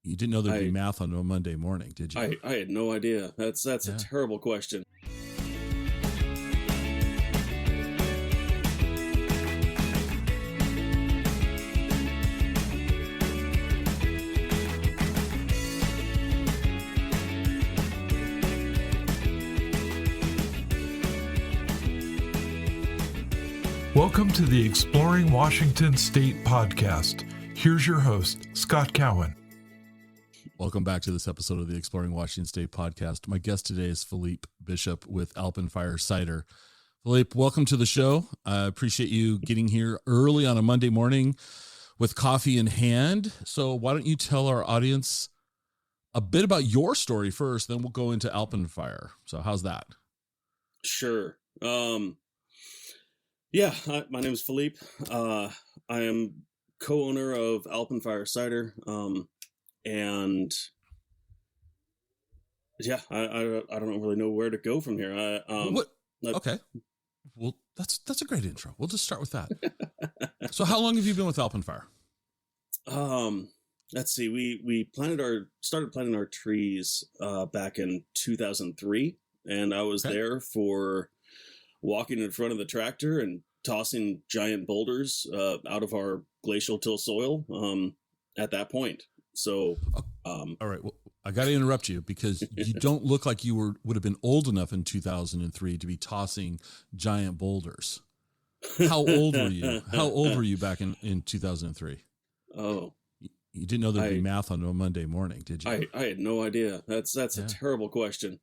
You didn't know there'd be math on a Monday morning, did you? I had no idea. That's a terrible question. Welcome to the Exploring Washington State podcast. Here's your host, Scott Cowan. Welcome back to this episode of the Exploring Washington State podcast. My guest today is Phillippe Bishop with Alpine Fire Cider. Phillippe, welcome to the show. I appreciate you getting here early on a Monday morning with coffee in hand. So why don't you tell our audience a bit about your story first, then we'll go into Alpine Fire. So how's that? Sure. My name is Phillippe. I am co-owner of Alpine Fire Cider. And yeah, I don't really know where to go from here. Okay. Well, that's a great intro. We'll just start with that. So how long have you been with Alpine Fire? Let's see. We started planting our trees back in 2003, and I was there for walking in front of the tractor and tossing giant boulders out of our glacial till soil at that point. So, all right. Well, I got to interrupt you because you don't look like you would have been old enough in 2003 to be tossing giant boulders. How old were you? How old were you back in 2003? Oh, you didn't know there'd be math on a Monday morning, did you? I had no idea. That's a terrible question.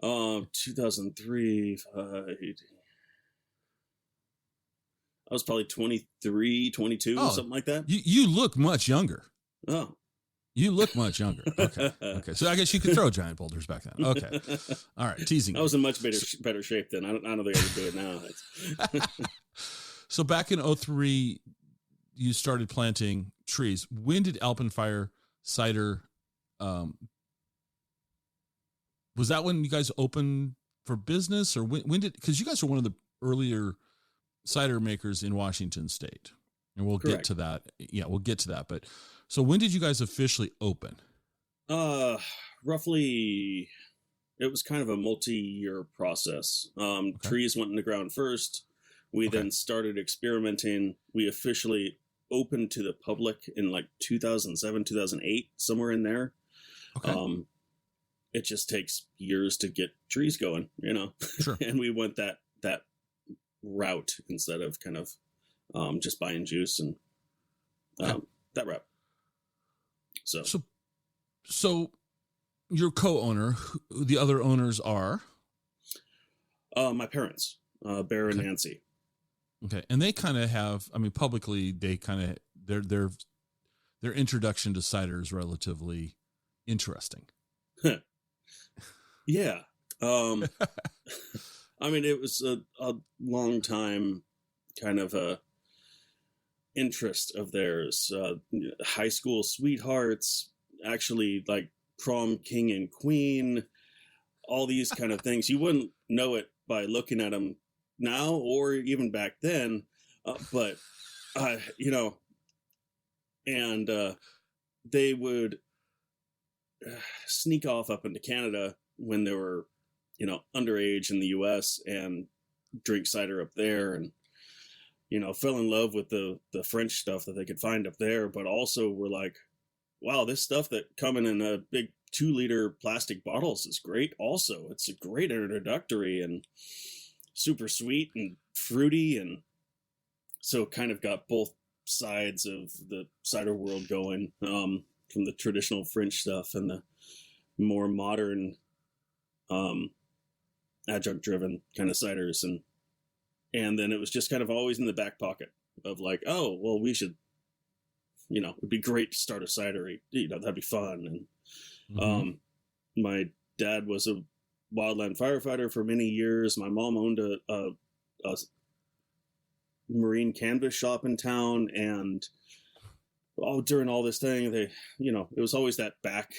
2003. I was probably 23, 22, something like that. You look much younger. Oh. You look much younger. Okay. So I guess you could throw giant boulders back then. Okay. All right. Teasing. I was in much better shape then. I don't think I could do it now. So back in 2003, you started planting trees. When did Alpine Fire Cider, was that when you guys opened for business, or when did, because you guys are one of the earlier cider makers in Washington State, and we'll get to that. Yeah, we'll get to that. But so when did you guys officially open? Roughly, it was kind of a multi-year process. Trees went in the ground first. We then started experimenting. We officially opened to the public in like 2007, 2008, somewhere in there. Okay. It just takes years to get trees going, you know. Sure. And we went that route instead of kind of just buying juice and that route. So your co-owner, the other owners are? My parents, Bear and Nancy. Okay. And they kind of have, I mean, publicly, they kind of, their introduction to cider is relatively interesting. Yeah. I mean, it was a long time kind of a interest of theirs. High school sweethearts, actually like prom king and queen, all these kind of things. You wouldn't know it by looking at them now or even back then, but you know, and they would sneak off up into Canada when they were, you know, underage in the US and drink cider up there, and, you know, fell in love with the French stuff that they could find up there, but also were like, wow, this stuff that coming in a big 2-liter plastic bottles is great. Also, it's a great introductory and super sweet and fruity. And so kind of got both sides of the cider world going, from the traditional French stuff and the more modern, adjunct driven kind of ciders. And then it was just kind of always in the back pocket of like, oh, well, we should, you know, it'd be great to start a cidery, you know, that'd be fun. And, my dad was a wildland firefighter for many years. My mom owned a marine canvas shop in town, and during all this thing, they, you know, it was always that back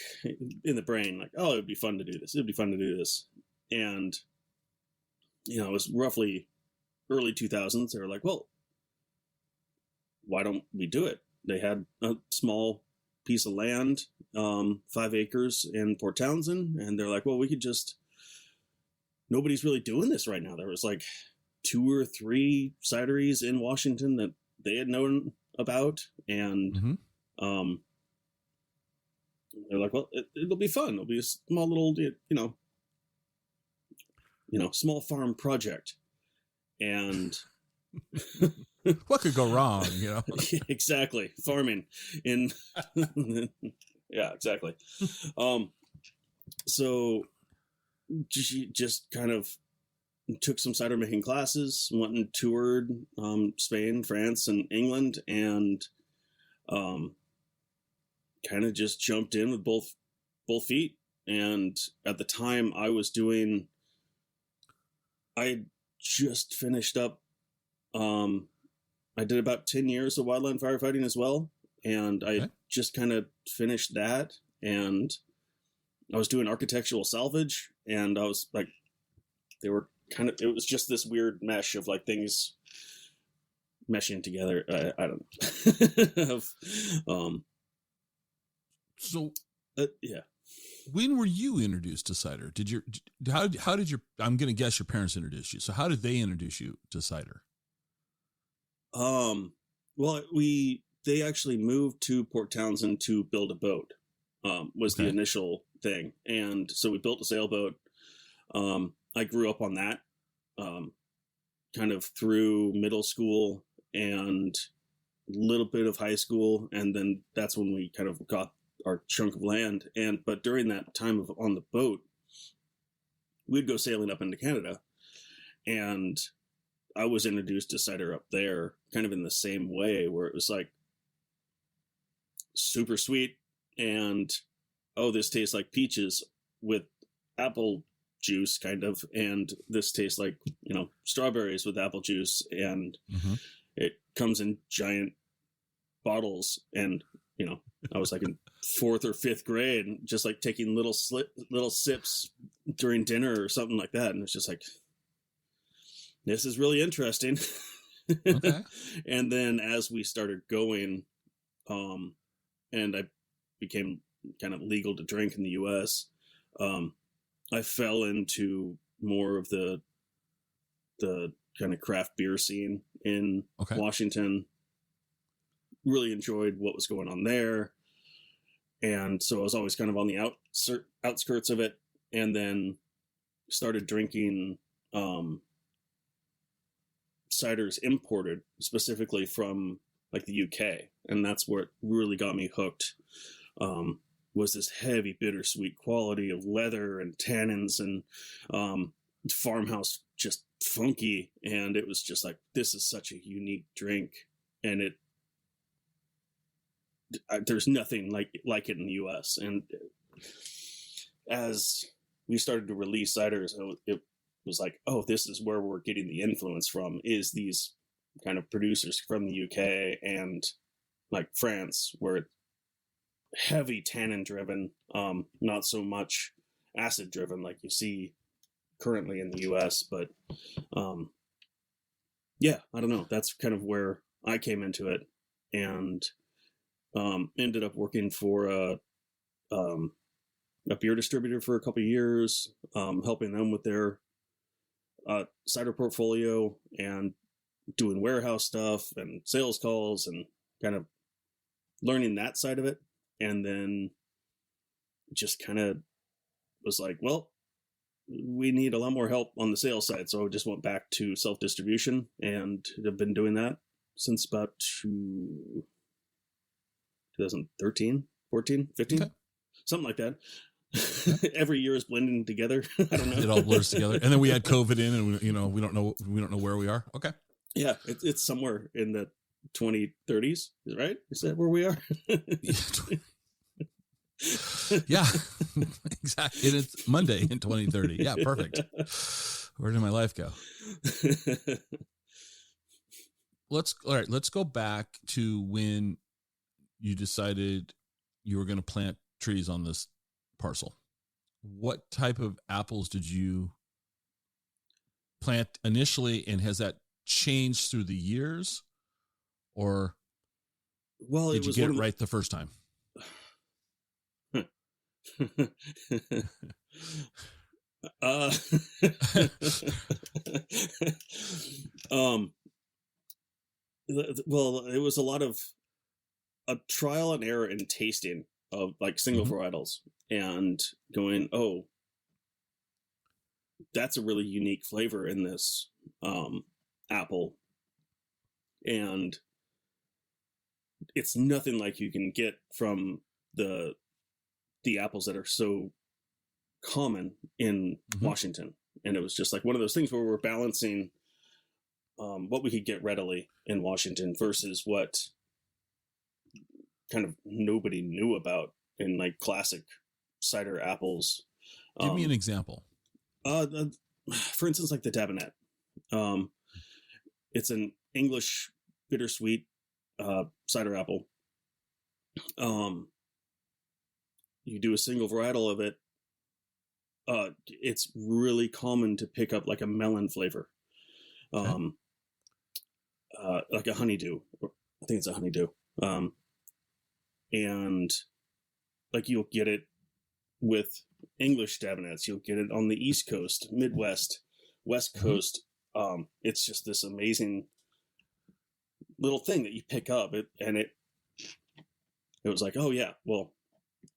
in the brain, like, oh, it'd be fun to do this. It'd be fun to do this. And, you know, it was roughly early 2000s. They were like, well, why don't we do it? They had a small piece of land, 5 acres in Port Townsend. And they're like, well, we could just, nobody's really doing this right now. There was like 2 or 3 cideries in Washington that they had known about. And, they're like, well, it'll be fun. It'll be a small little, small farm project. And what could go wrong? Exactly. Farming in, yeah, exactly. So she just kind of took some cider making classes, went and toured, Spain, France, and England, and, kind of just jumped in with both feet. And at the time I had just finished up, I did about 10 years of wildland firefighting as well. And I just kind of finished that, and I was doing architectural salvage, and I was like, it was just this weird mesh of like things meshing together. I don't know. So yeah. When were you introduced to cider? How did your, I'm going to guess your parents introduced you. So how did they introduce you to cider? Well, they actually moved to Port Townsend to build a boat, was the initial thing. And so we built a sailboat. I grew up on that, kind of through middle school and a little bit of high school. And then that's when we kind of got our chunk of land. But during that time on the boat, we'd go sailing up into Canada, and I was introduced to cider up there kind of in the same way, where it was like super sweet and, oh, this tastes like peaches with apple juice kind of, and this tastes like, strawberries with apple juice, and it comes in giant bottles. And, I was like in 4th or 5th grade, just like taking little sips during dinner or something like that. And it's just like, this is really interesting. Okay. And then as we started going, and I became kind of legal to drink in the US, I fell into more of the kind of craft beer scene in Washington. Really enjoyed what was going on there. And so I was always kind of on the outskirts of it, and then started drinking ciders imported specifically from like the UK. And that's where it really got me hooked. Was this heavy bittersweet quality of leather and tannins, and farmhouse just funky. And it was just like, this is such a unique drink. And there's nothing like it in the US. And as we started to release ciders, it was like, oh, this is where we're getting the influence from, is these kind of producers from the UK and like France, where it's heavy tannin driven, not so much acid driven like you see currently in the US. But yeah, I don't know. That's kind of where I came into it, and ended up working for a beer distributor for a couple of years, helping them with their cider portfolio and doing warehouse stuff and sales calls and kind of learning that side of it. And then just kind of was like, well, we need a lot more help on the sales side. So I just went back to self-distribution, and have been doing that since about 2013, 14, 15, something like that. Every year is blending together. I don't know. It all blurs together. And then we had COVID in, and we don't know where we are. Okay. Yeah. It's somewhere in the 2030s, right? Is that where we are? Yeah, exactly. And it's Monday in 2030. Yeah. Perfect. Where did my life go? Let's go back to when you decided you were going to plant trees on this parcel. What type of apples did you plant initially, and has that changed through the years, or did you get it right the first time? uh, um, well, it was a lot of a trial and error in tasting of like single varietals and going, oh, that's a really unique flavor in this apple, and it's nothing like you can get from the apples that are so common in Washington. And it was just like one of those things where we're balancing what we could get readily in Washington versus what kind of nobody knew about in like classic cider apples. Give me an example. For instance, like the Dabinet. It's an English bittersweet cider apple. You do a single varietal of it. It's really common to pick up like a melon flavor, like a honeydew. I think it's a honeydew. And like you'll get it with English Dabinets. You'll get it on the East Coast, Midwest, West Coast. It's just this amazing little thing that you pick up. It was like, oh yeah, well,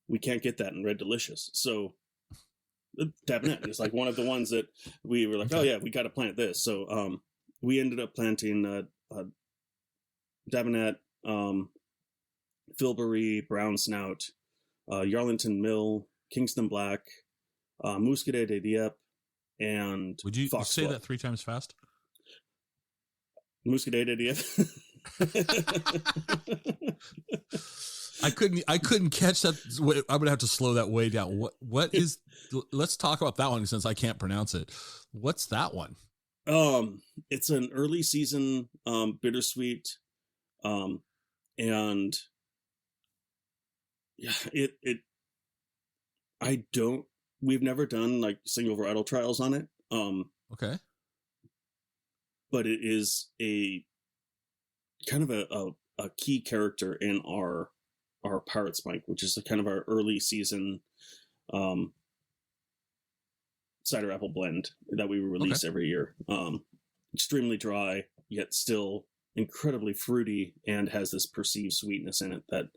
we can't get that in Red Delicious. So the Dabinet is like one of the ones that we were like, oh yeah, we got to plant this. So we ended up planting Dabinet, Filbury, Brown Snout, Yarlington Mill, Kingston Black, Muscadet de Dieppe, and would you say Foxglove. that 3 times fast? Muscadet de Dieppe. I couldn't catch that. I'm gonna have to slow that way down. What is? Let's talk about that one since I can't pronounce it. What's that one? It's an early season bittersweet, and yeah, we've never done like single varietal trials on it. Okay. But it is a kind of a key character in our Pirate Spike, which is kind of our early season cider apple blend that we release every year. Extremely dry, yet still incredibly fruity, and has this perceived sweetness in it that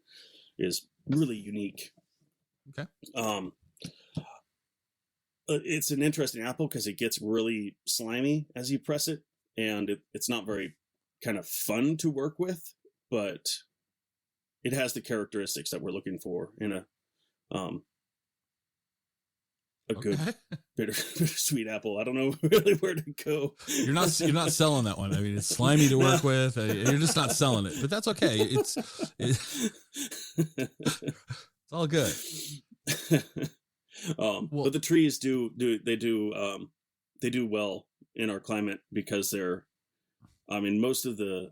is really unique. Okay. It's an interesting apple because it gets really slimy as you press it, and it's not very kind of fun to work with, but it has the characteristics that we're looking for in a good bittersweet apple. I don't know really where to go. You're not selling that one. I mean, it's slimy to work with. You're just not selling it, but that's okay. It's all good. But the trees do well in our climate because they're, I mean, most of the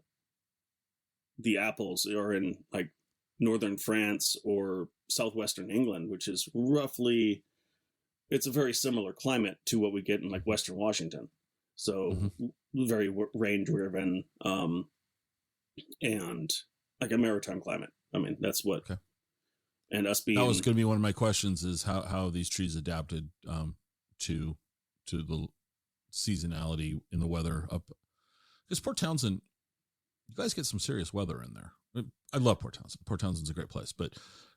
apples are in like northern France or southwestern England, which is roughly, it's a very similar climate to what we get in like western Washington. So very rain driven, and like a maritime climate. I mean, that's what. Okay. And us being, that was going to be one of my questions, is how these trees adapted to the seasonality in the weather up. Because Port Townsend, you guys get some serious weather in there. I love Port Townsend. Port Townsend's a great place, but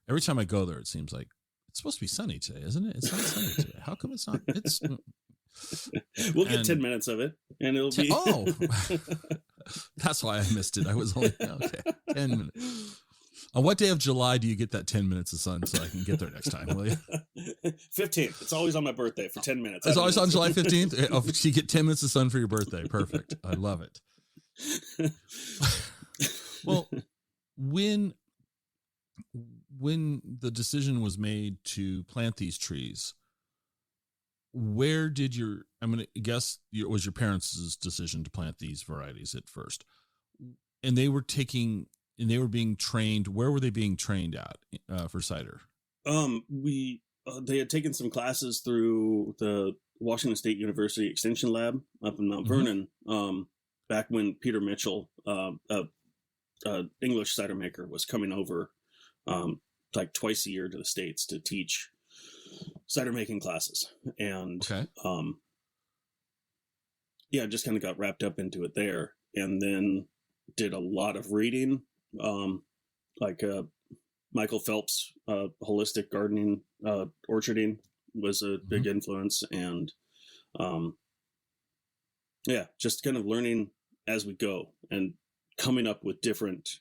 every time I go there, it seems like it's supposed to be sunny today, isn't it? It's not sunny today. How come it's not? It's we'll get 10 minutes of it, and it'll be. Oh, that's why I missed it. I was only 10 minutes. On what day of July do you get that 10 minutes of sun so I can get there next time, will you? 15th. It's always on my birthday for 10 minutes. It's always on July 15th? Oh, so you get 10 minutes of sun for your birthday. Perfect. I love it. Well, when the decision was made to plant these trees, where did I'm going to guess it was your parents' decision to plant these varieties at first. And they were being trained. Where were they being trained at for cider? They had taken some classes through the Washington State University Extension Lab up in Mount Vernon, back when Peter Mitchell, English cider maker, was coming over like twice a year to the States to teach cider making classes, and Okay. Yeah, just kind of got wrapped up into it there, and then did a lot of reading, like Michael Phelps, holistic gardening, orcharding was a big influence, and yeah, just kind of learning as we go and coming up with different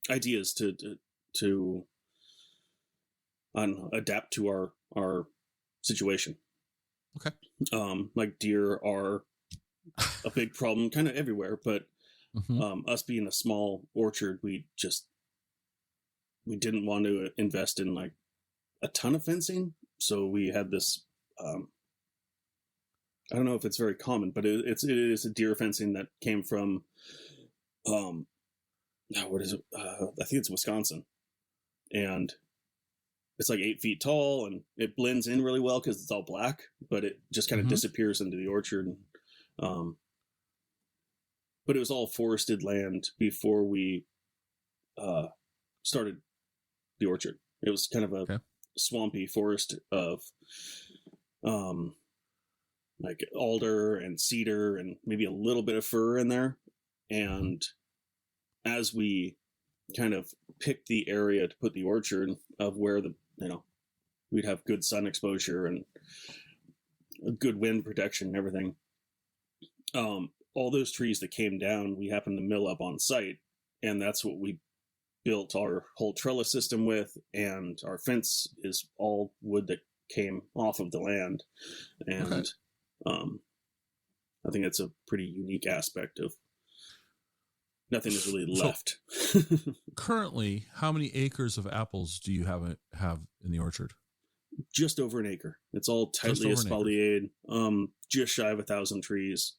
ideas to adapt to our situation. Okay. Like deer are a big problem kind of everywhere, but us being a small orchard, we didn't want to invest in like a ton of fencing. So we had this, I don't know if it's very common, but it is a deer fencing that came from, what is it? I think it's Wisconsin, and it's like 8 feet tall, and it blends in really well because it's all black, but it just kind of disappears into the orchard. But it was all forested land before we started the orchard. It was kind of a swampy forest of like alder and cedar and maybe a little bit of fir in there. And as we kind of picked the area to put the orchard of where we'd have good sun exposure and a good wind protection and everything. All those trees that came down, we happened to mill up on site, and that's what we built our whole trellis system with, and our fence is all wood that came off of the land. And I think it's a pretty unique aspect of nothing is really left. Currently, how many acres of apples do you have in the orchard? Just over an acre. It's all tightly espaliered, just shy of 1,000 trees.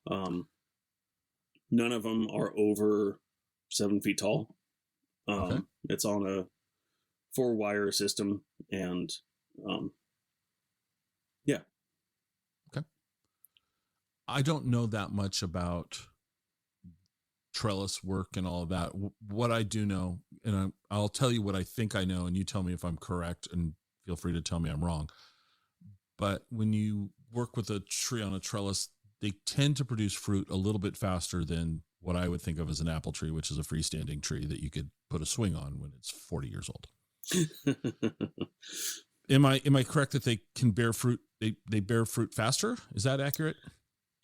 None of them are over 7 feet tall. It's on a 4-wire system, and yeah. Okay. I don't know that much about trellis work and all of that. What I do know, and I'll tell you what I think I know, and you tell me if I'm correct, and feel free to tell me I'm wrong. But when you work with a tree on a trellis, they tend to produce fruit a little bit faster than what I would think of as an apple tree, which is a freestanding tree that you could put a swing on when it's 40 years old. Am I correct that they can bear fruit? They bear fruit faster? Is that accurate?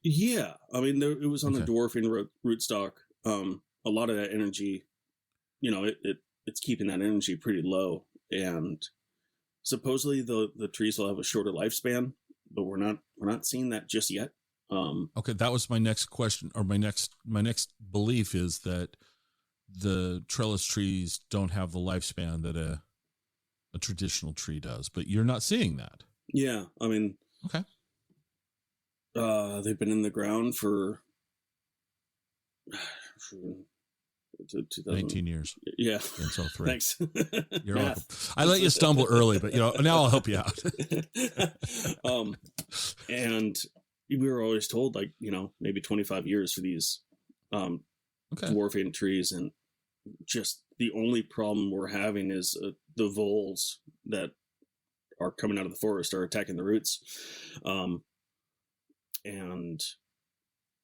Yeah. I mean, it was on the dwarfing rootstock. A lot of that energy, it's keeping that energy pretty low, and supposedly the trees will have a shorter lifespan, but we're not seeing that just yet. Okay, that was my next question, or my next belief is that the trellis trees don't have the lifespan that a traditional tree does, but you're not seeing that. Yeah, I mean, okay. They've been in the ground for 19 years. Yeah. And so 3. Thanks. You're welcome. I let you stumble early, but now I'll help you out. And we were always told maybe 25 years for these dwarfing trees, and just the only problem we're having is the voles that are coming out of the forest are attacking the roots. And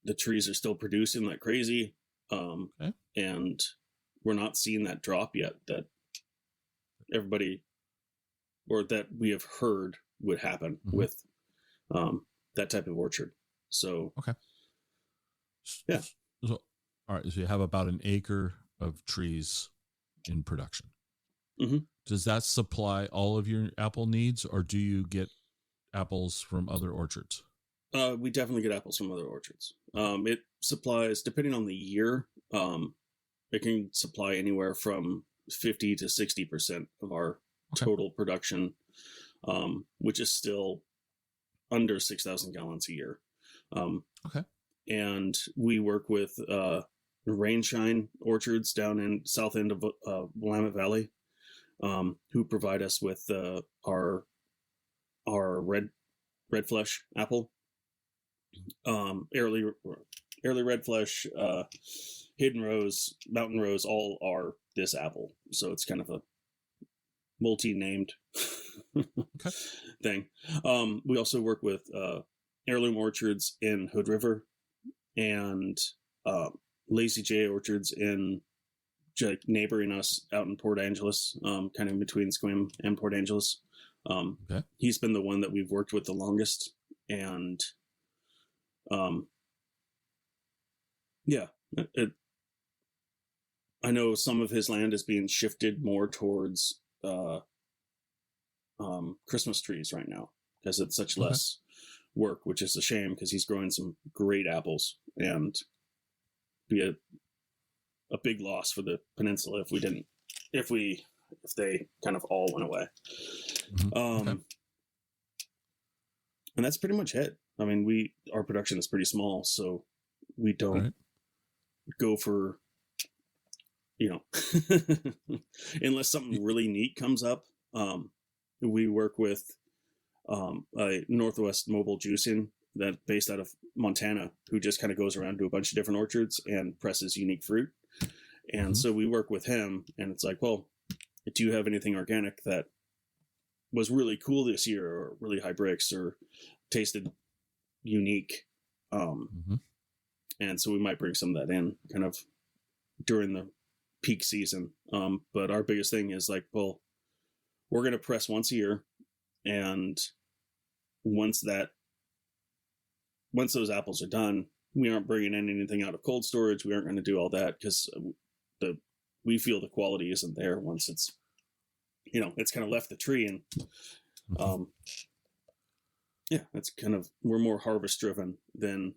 the trees are still producing like crazy. And we're not seeing that drop yet that everybody, or that we have heard would happen with that type of orchard. So, yeah. So, all right. So you have about an acre of trees in production. Does that supply all of your apple needs, or do you get apples from other orchards? We definitely get apples from other orchards. It supplies, depending on the year, it can supply anywhere from 50 to 60% of our total production, which is still under 6,000 gallons a year. And we work with Rainshine Orchards down in south end of Willamette Valley, who provide us with our red flesh apple. Early red flesh, Hidden Rose, Mountain Rose, all are this apple. So it's kind of a multi-named Okay. thing. We also work with heirloom orchards in Hood River and Lazy J orchards in neighboring us out in Port Angeles, kind of in between Sequim and Port Angeles. Okay. He's been the one that we've worked with the longest, and I know some of his land is being shifted more towards Christmas trees right now because it's such less work, which is a shame because he's growing some great apples and be a big loss for the peninsula if they kind of all went away. And that's pretty much it. I mean, our production is pretty small, so we don't go for, unless something really neat comes up. We work with a Northwest Mobile Juicing that based out of Montana, who just kind of goes around to a bunch of different orchards and presses unique fruit. And so we work with him, and it's like, well, do you have anything organic that was really cool this year, or really high bricks, or tasted unique? And so we might bring some of that in kind of during the peak season. But our biggest thing is like, well, we're going to press once a year. And once those apples are done, we aren't bringing in anything out of cold storage. We aren't going to do all that because we feel the quality isn't there once it's, it's kind of left the tree. And it's kind of, we're more harvest driven than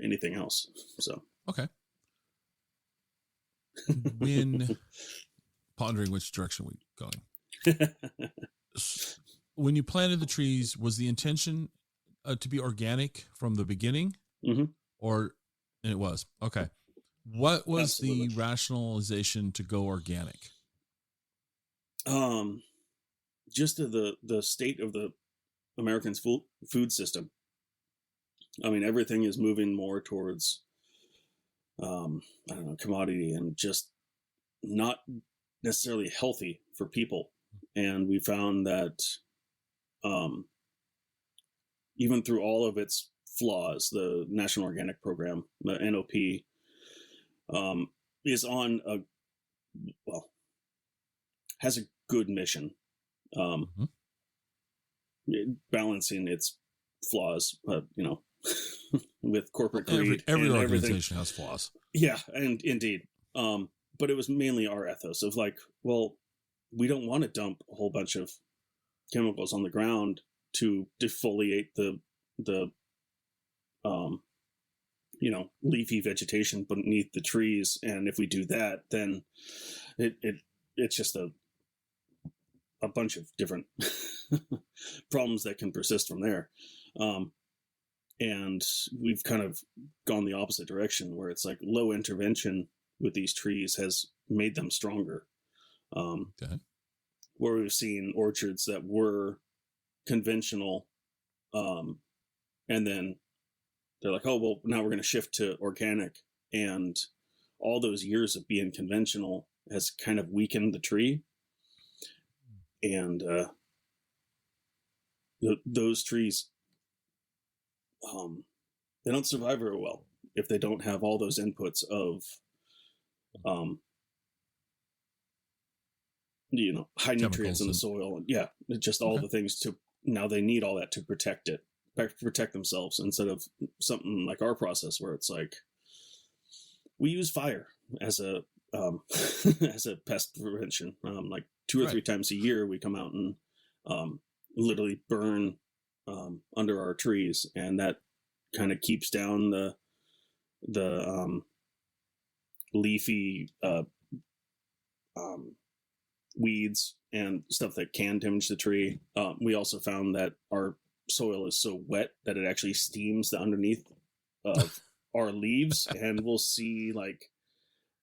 anything else. So, okay. When pondering which direction we're going, when you planted the trees, was the intention to be organic from the beginning? Or it was? Okay. What was the rationalization to go organic? Just the state of the American food system. I mean, everything is moving more towards, commodity and just not necessarily healthy for people. And we found that, even through all of its flaws, the National Organic Program, the NOP, is has a good mission, balancing its flaws, with corporate greed. Every organization has flaws. Yeah, and indeed. But it was mainly our ethos of like, well, we don't want to dump a whole bunch of chemicals on the ground to defoliate the leafy vegetation beneath the trees. And if we do that, then it's just a bunch of different problems that can persist from there. And we've kind of gone the opposite direction where it's like low intervention with these trees has made them stronger. Where we've seen orchards that were conventional, and then they're like, oh, well, now we're going to shift to organic. And all those years of being conventional has kind of weakened the tree. And those trees, they don't survive very well if they don't have all those inputs of, high nutrients in the soil. And just all the things now they need all that to protect themselves, instead of something like our process where it's like, we use fire as a as a pest prevention. Like 2 or 3 times a year, we come out and literally burn under our trees, and that kind of keeps down the leafy weeds and stuff that can damage the tree. We also found that our soil is so wet that it actually steams the underneath of our leaves, and we'll see like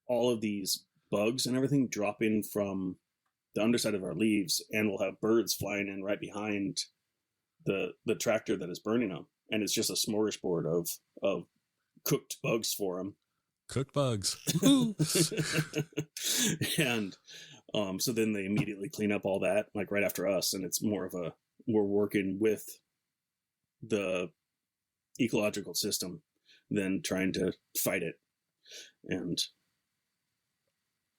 all of these bugs and everything dropping from the underside of our leaves, and we'll have birds flying in right behind the tractor that is burning them, and it's just a smorgasbord of cooked bugs for them. Cooked bugs. And So then they immediately clean up all that, like right after us, and it's more of we're working with the ecological system than trying to fight it. And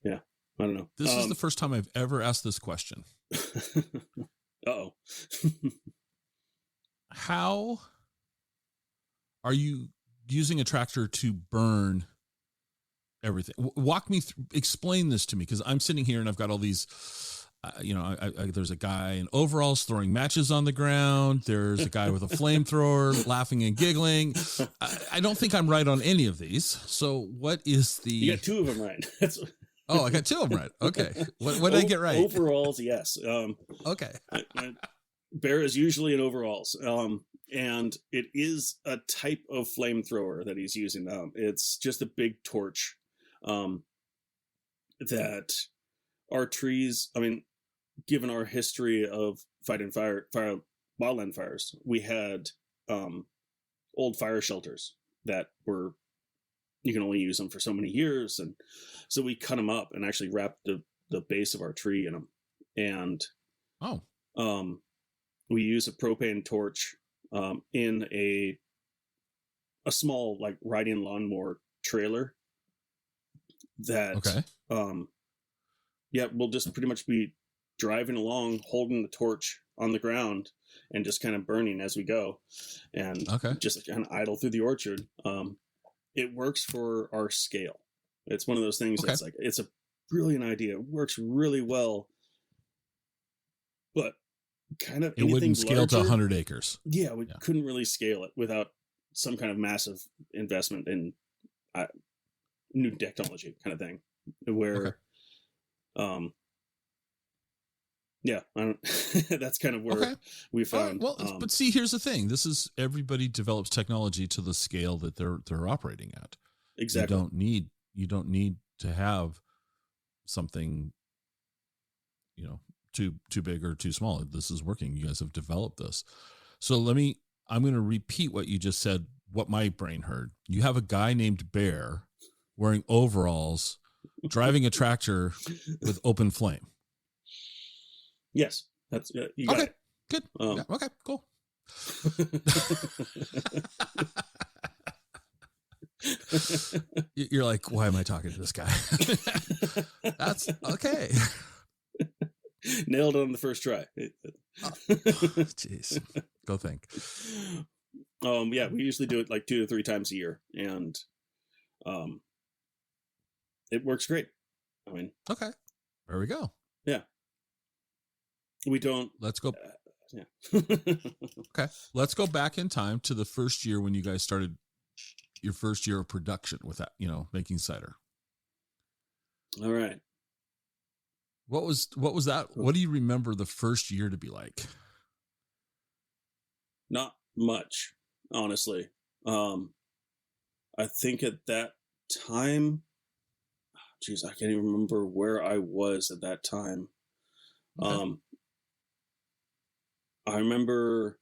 yeah, I don't know. This is the first time I've ever asked this question. Uh-oh. How are you using a tractor to burn everything? Walk me through, explain this to me, because I'm sitting here and I've got all these, there's a guy in overalls throwing matches on the ground. There's a guy with a flamethrower laughing and giggling. I don't think I'm right on any of these. So what is the... You got two of them right. Oh, I got two of them right. Okay. What did I get right? Overalls, yes. Okay. Bear is usually in overalls. And it is a type of flamethrower that he's using. It's just a big torch that our trees, I mean, given our history of fighting wildland fires, we had old fire shelters that were, you can only use them for so many years. And so we cut them up and actually wrapped the base of our tree in them. And we use a propane torch in a small, like, riding lawnmower trailer that we'll just pretty much be driving along holding the torch on the ground and just kind of burning as we go, and just kind of idle through the orchard. It works for our scale. It's one of those things that's like, it's a brilliant idea, it works really well, but kind of it wouldn't scale larger, to 100 acres. We couldn't really scale it without some kind of massive investment in new technology kind of thing, where that's kind of where we found. But see, here's the thing: this is, everybody develops technology to the scale that they're operating at. Exactly. You don't need to have something, too big or too small. This is working. You guys have developed this. So I'm going to repeat what you just said, what my brain heard. You have a guy named Bear wearing overalls, driving a tractor with open flame. Yes, that's you got it. Good. Okay, cool. You're like, why am I talking to this guy? That's okay. Nailed it on the first try. Jeez, go think. We usually do it like 2 to 3 times a year, and it works great. I mean, okay, there we go. Yeah, we don't. Let's go. Okay, let's go back in time to the first year when you guys started your first year of production with that, making cider. All right. What was that? What do you remember the first year to be like? Not much, honestly. I think at that time, I can't even remember where I was at that time. Okay. I remember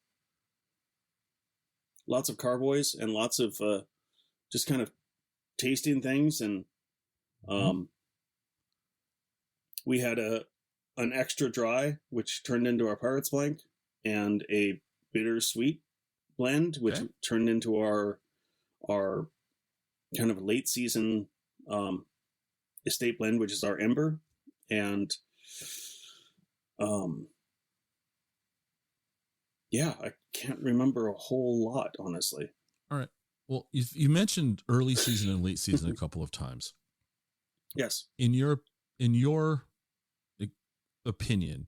lots of carboys and lots of just kind of tasting things, and we had an extra dry, which turned into our Pirate's Blank, and a bittersweet blend, which turned into our kind of late season estate blend, which is our Ember. And I can't remember a whole lot, honestly. All right. Well, you mentioned early season and late season a couple of times. Yes. In your opinion,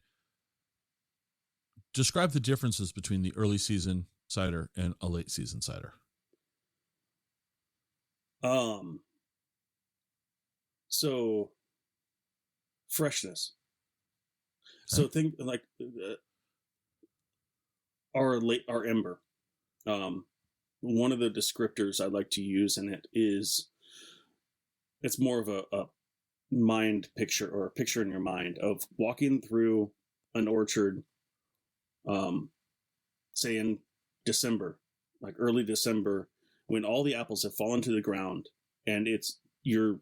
describe the differences between the early season cider and a late season cider. So freshness. So think like our Ember. One of the descriptors I like to use in it is, it's more of a mind picture, or a picture in your mind of walking through an orchard, say in December, like early December, when all the apples have fallen to the ground, and it's you're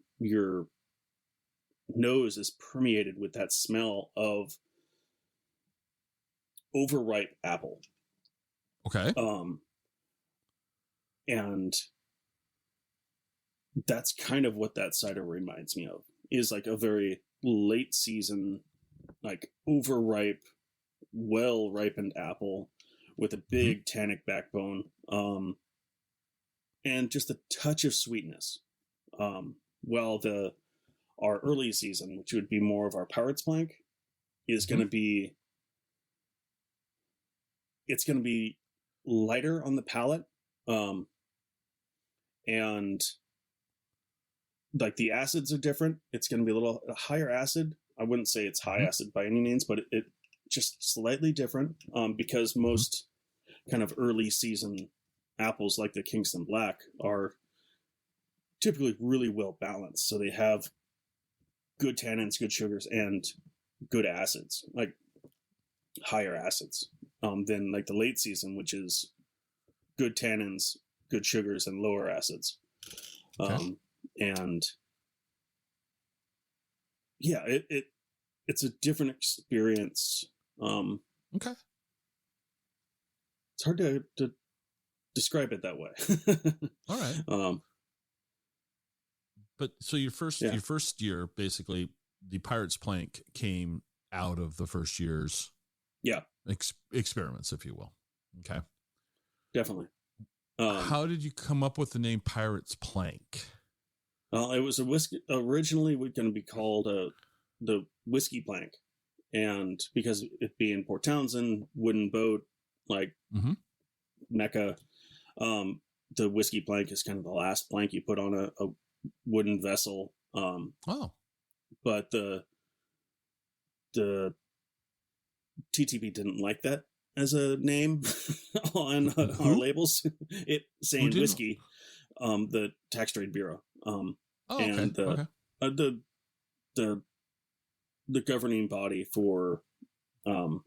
nose is permeated with that smell of overripe apple. Okay. And that's kind of what that cider reminds me of, is like a very late season, like overripe, well ripened apple with a big tannic backbone, and just a touch of sweetness. While our early season, which would be more of our Pirates Plank, is going to be, it's going to be lighter on the palate, and like the acids are different. It's going to be a little higher acid. I wouldn't say it's high acid by any means, but it just slightly different, because most kind of early season apples like the Kingston Black are typically really well balanced. So they have good tannins, good sugars, and good acids, like higher acids, than like the late season, which is good tannins, good sugars, and lower acids. Okay. And yeah, it's a different experience. Okay. It's hard to describe it that way. All right. But so your first year, basically, the Pirates Plank came out of the first year's experiments, if you will. Okay. Definitely. How did you come up with the name Pirates Plank? It was a whiskey. Originally, we're going to be called the Whiskey Plank, and because it being Port Townsend, wooden boat, like Mecca, the Whiskey Plank is kind of the last plank you put on a wooden vessel. But the TTB didn't like that as a name on our labels. It saying whiskey, the Tax Trade Bureau. And the governing body for kind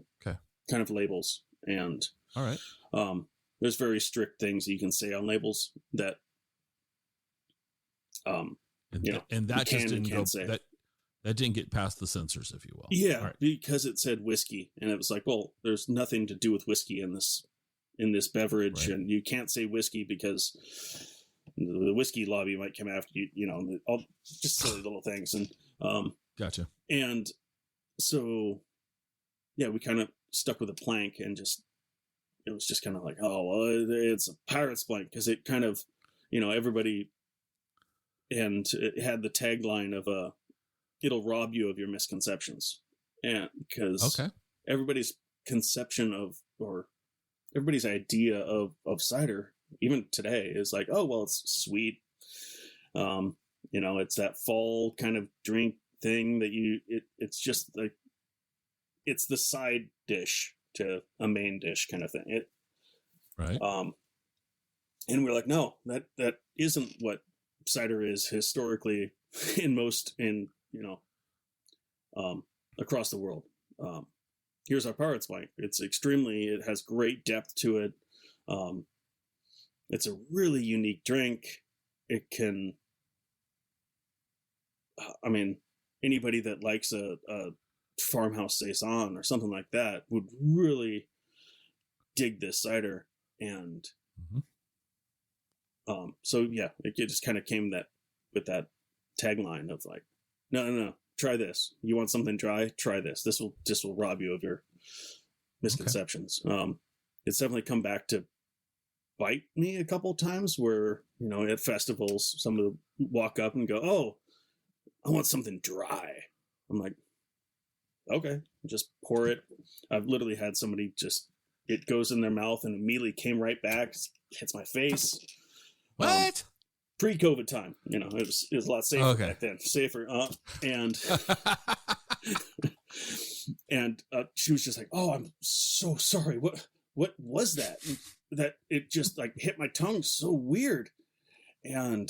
of labels, and all right, there's very strict things you can say on labels that and that just didn't go that didn't get past the censors, if you will. Yeah, right. Because it said whiskey, and it was like, well, there's nothing to do with whiskey in this beverage, right. And you can't say whiskey because the whiskey lobby might come after you, all just silly little things. And, gotcha. And so, yeah, we kind of stuck with a plank, and it was just kind of like, oh, well, it's a Pirates Plank, because it kind of, everybody, and it had the tagline of it'll rob you of your misconceptions. And because everybody's conception of, or everybody's idea of cider, even today, is like, oh, well, it's sweet. It's that fall kind of drink thing that it's just like, it's the side dish to a main dish kind of thing. Right. And we're like, no, that isn't what cider is historically across the world. Here's our Pirates Plank. It has great depth to it. It's a really unique drink. It can, anybody that likes a farmhouse saison or something like that would really dig this cider. And so yeah, it just kind of came with that tagline of like, no, try this. You want something dry? Try this. This will rob you of your misconceptions. It's definitely come back to bite me a couple times, where at festivals somebody will walk up and go, oh, I want something dry. I'm like, okay, just pour it. I've literally had somebody it goes in their mouth and immediately came right back, hits my face. What? Pre-COVID time, it was a lot safer back then. Safer. And and she was just like, oh, I'm so sorry. What was that? That it just like hit my tongue so weird. And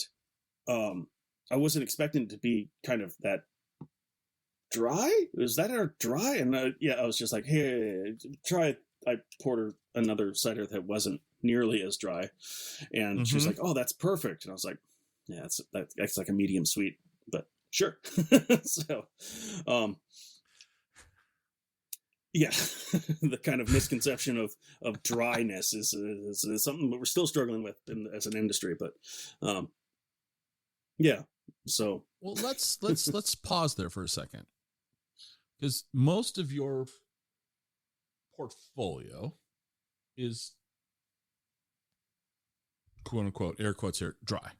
I wasn't expecting it to be kind of that dry. Was that dry? And I was just like, hey, try it. I poured her another cider that wasn't nearly as dry, and she was like, oh, that's perfect. And I was like, yeah, that's like a medium sweet. But Sure. So, yeah, the kind of misconception of dryness is something that we're still struggling with as an industry, but yeah. So, well, let's pause there for a second, because most of your portfolio is, quote unquote, air quotes here, dry,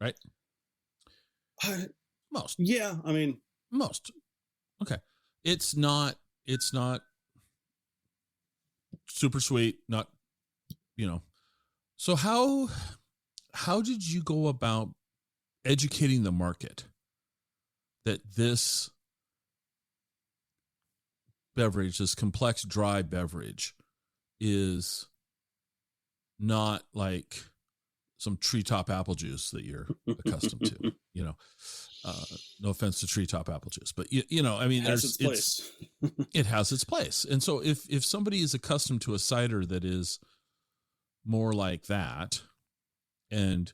right? Most. Yeah, I mean, most. Okay. It's not super sweet, not, so how did you go about educating the market that this beverage, this complex dry beverage, is not like some treetop apple juice that you're accustomed to, no offense to treetop apple juice, but I mean, it has its place. It has its place. And so if somebody is accustomed to a cider that is more like that, and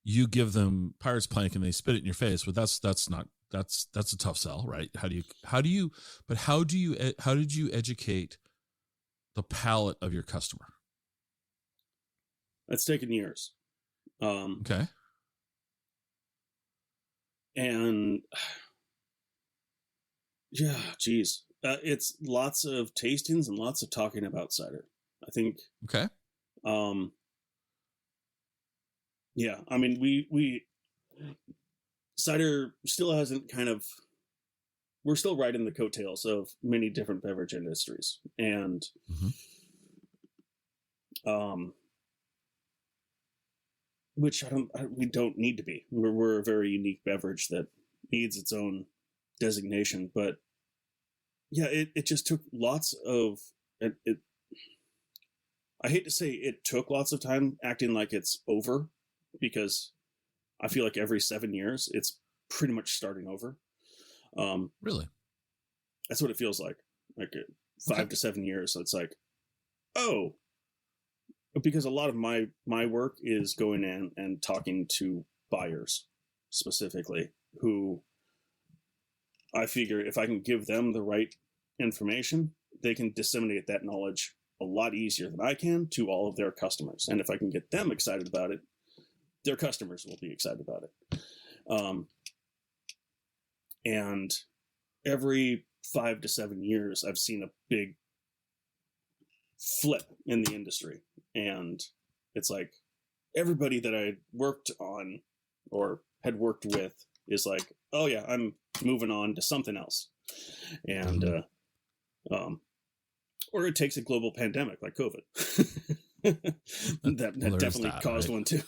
you give them Pirate's Plank and they spit it in your face, but that's a tough sell, right? How did you educate the palate of your customer? That's taken years. Okay. And yeah, geez. It's lots of tastings and lots of talking about cider, I think. Okay. Yeah, I mean, we cider still hasn't we're still riding the coattails of many different beverage industries. And, which we don't need to be. We're a very unique beverage that needs its own designation, but yeah, it just took lots of, I hate to say it took lots of time acting like it's over, because I feel like every 7 years it's pretty much starting over. Really? That's what it feels like 5 to 7 years. So it's like, oh, because a lot of my work is going in and talking to buyers specifically, who I figure if I can give them the right information, they can disseminate that knowledge a lot easier than I can to all of their customers. And if I can get them excited about it, their customers will be excited about it. And every 5 to 7 years, I've seen a big flip in the industry. And it's like everybody that I worked on or had worked with is like, oh yeah, I'm moving on to something else. And, or it takes a global pandemic like COVID. that definitely caused one too.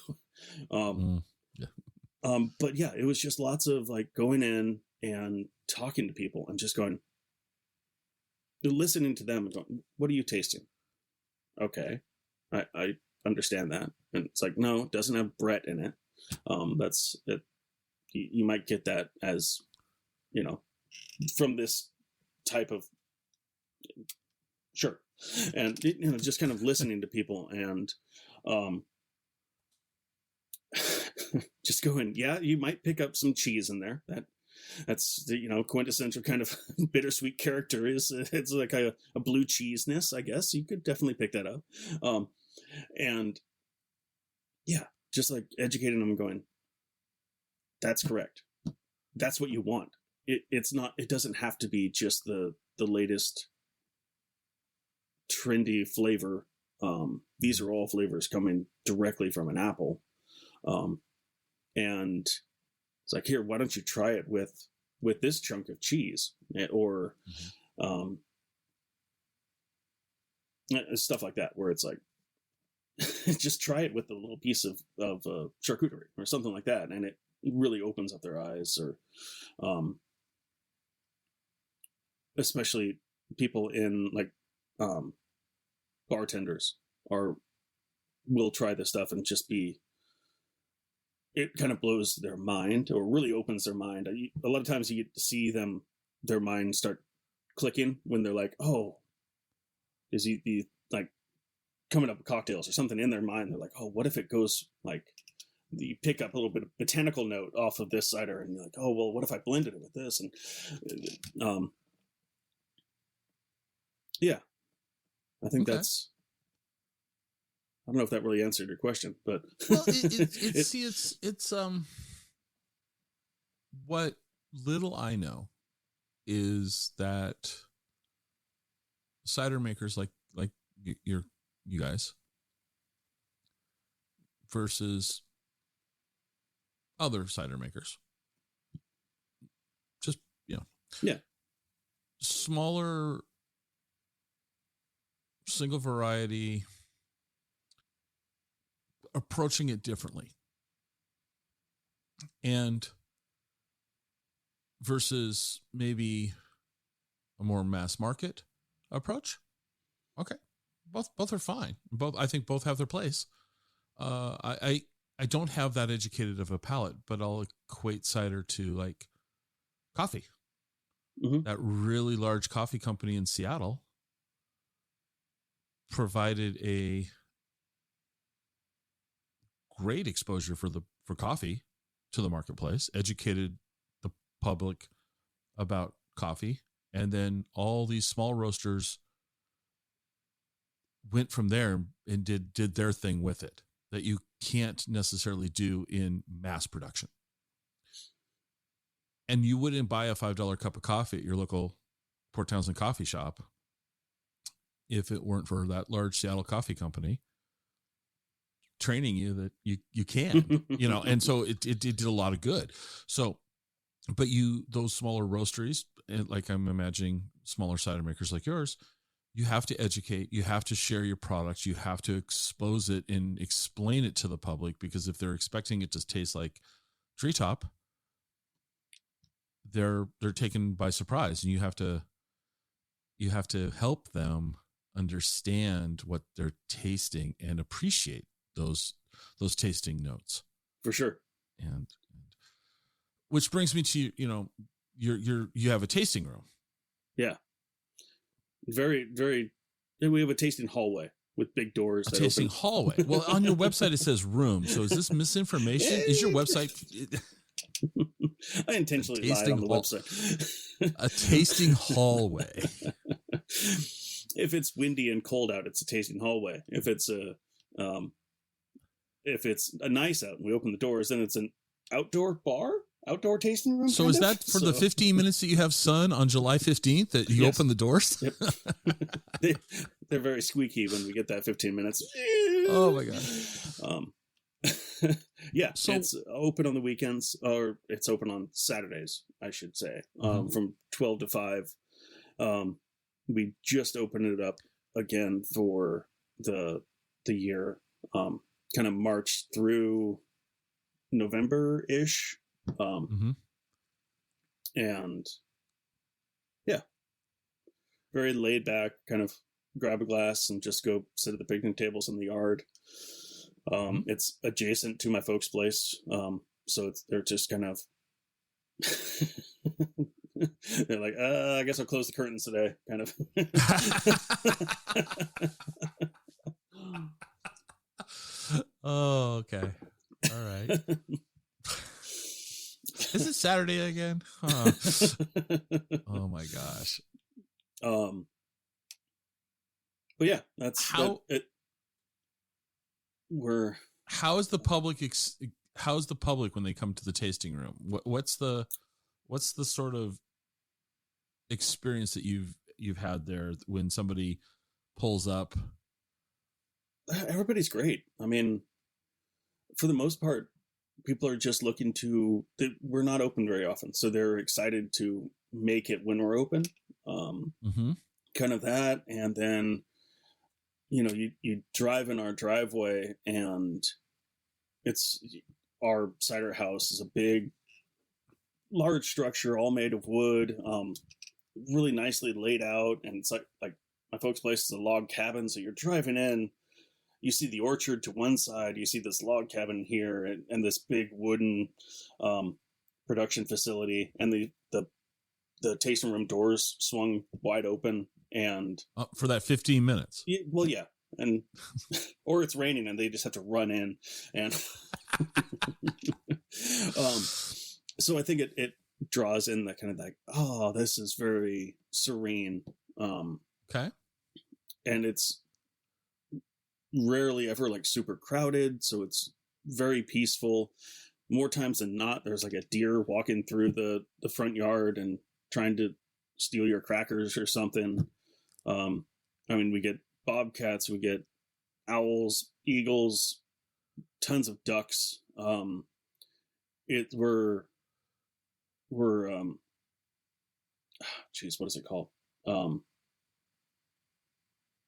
But yeah, it was just lots of like going in and talking to people and just going, listening to them and going, what are you tasting? Okay. I understand that. And it's like, no, it doesn't have Brett in it. That's it. You might get that as, from this type of, sure. And, just kind of listening to people and, just going, yeah, you might pick up some cheese in there. That's the, quintessential kind of bittersweet character is it's like a blue cheeseness, I guess. You could definitely pick that up. And yeah, just like educating them and going, that's correct. That's what you want. It doesn't have to be just the latest trendy flavor. These are all flavors coming directly from an apple. And it's like, here, why don't you try it with this chunk of cheese or, stuff like that, where it's like, just try it with a little piece of charcuterie or something like that. And it really opens up their eyes, or, especially people in like, bartenders will try this stuff and just it kind of blows their mind or really opens their mind. A lot of times you get to see their mind start clicking when they're like, oh, is he like coming up with cocktails or something in their mind. They're like, oh, what if it goes like you pick up a little bit of botanical note off of this cider, and you're like, oh well, what if I blended it with this? And yeah, I think that's. I don't know if that really answered your question, but well, it's what little I know is that cider makers like you guys versus other cider makers, just smaller single variety, approaching it differently, and versus maybe a more mass market approach. Okay, both are fine. I think both have their place. I don't have that educated of a palate, but I'll equate cider to like coffee. Mm-hmm. That really large coffee company in Seattle provided a great exposure for coffee to the marketplace, educated the public about coffee, and then all these small roasters went from there and did their thing with it that you can't necessarily do in mass production. And you wouldn't buy a $5 cup of coffee at your local Port Townsend coffee shop if it weren't for that large Seattle coffee company training you that you can, and so it did a lot of good. So, but those smaller roasteries, like I'm imagining smaller cider makers like yours, you have to educate, you have to share your products, you have to expose it and explain it to the public, because if they're expecting it to taste like treetop, they're taken by surprise, and you have to help them understand what they're tasting and appreciate those tasting notes for sure. And which brings me to you have a tasting room. Yeah, very very. We have a tasting hallway with big doors. A tasting hallway. Well, on your website it says room. So is this misinformation? Is your website? I intentionally lied on the website. A tasting hallway. If it's windy and cold out, it's a tasting hallway. If it's a nice out and we open the doors, then it's an outdoor bar, outdoor tasting room. So is that for the 15 minutes that you have sun on July 15th that you open the doors? Yep. They're very squeaky when we get that 15 minutes. Oh my God. Yeah, so it's open on the weekends, or it's open on Saturdays, I should say, from 12 to 5. We just opened it up again for the year, kind of March through November-ish. And yeah, very laid back, kind of grab a glass and just go sit at the picnic tables in the yard. It's adjacent to my folks' place. So they're just kind of, they're like, I guess I'll close the curtains today, kind of. Oh, okay. All right. Is it Saturday again? Huh. Oh my gosh. But yeah, that's how how is the public when they come to the tasting room? What's the sort of experience that you've had there when somebody pulls up? Everybody's great. I mean, for the most part, people are just looking we're not open very often, so they're excited to make it when we're open. Kind of that. And then, you drive in our driveway, and our cider house is a big, large structure, all made of wood, really nicely laid out. And it's like my folks' place is a log cabin. So you're driving in, you see the orchard to one side, you see this log cabin here, and this big wooden production facility, and the tasting room doors swung wide open, and for that 15 minutes. Yeah, and or it's raining and they just have to run in, and So I think it draws in that kind of like, oh, this is very serene. Okay. And it's rarely ever like super crowded, so it's very peaceful. More times than not, there's like a deer walking through the front yard and trying to steal your crackers or something. I mean, we get bobcats, we get owls, eagles, tons of ducks. We're geez, what is it called?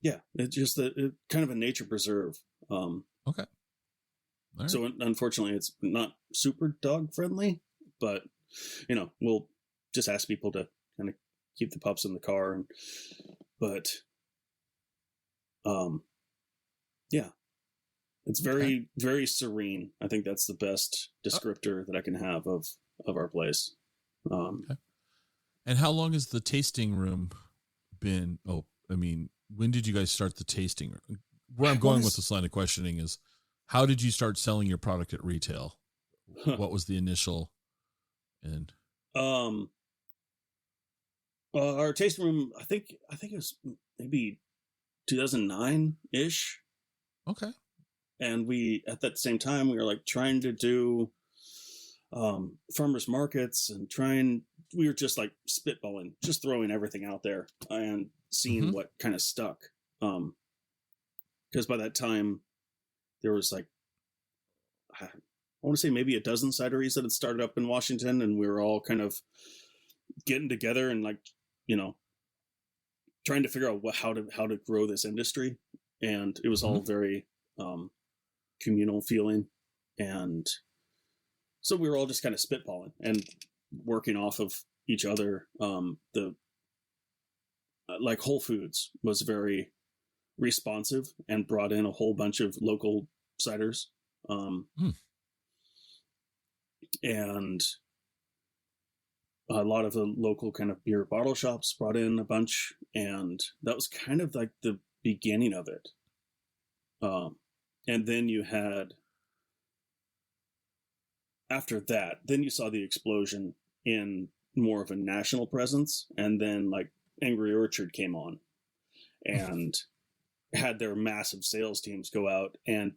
Yeah, it's just kind of a nature preserve. Okay. Right. So unfortunately, it's not super dog friendly, but we'll just ask people to kind of keep the pups in the car. Yeah, it's very, very serene. I think that's the best descriptor that I can have of our place. Okay. And how long has the tasting room been? Oh, I mean, when did you guys start the tasting room? Where I'm going with this line of questioning is, how did you start selling your product at retail? What was the initial and our tasting room, I think it was maybe 2009 ish. Okay. And we, at that same time, we were like trying to do farmers markets and we were just like spitballing, just throwing everything out there and seeing what kind of stuck. Because by that time there was like, I want to say maybe a dozen cideries that had started up in Washington, and we were all kind of getting together and like, trying to figure out how to grow this industry. And it was all very communal feeling. And so we were all just kind of spitballing and working off of each other. Like Whole Foods was very responsive and brought in a whole bunch of local ciders. And a lot of the local kind of beer bottle shops brought in a bunch, and that was kind of like the beginning of it. And then you had, after that, then you saw the explosion in more of a national presence, and then like Angry Orchard came on and had their massive sales teams go out and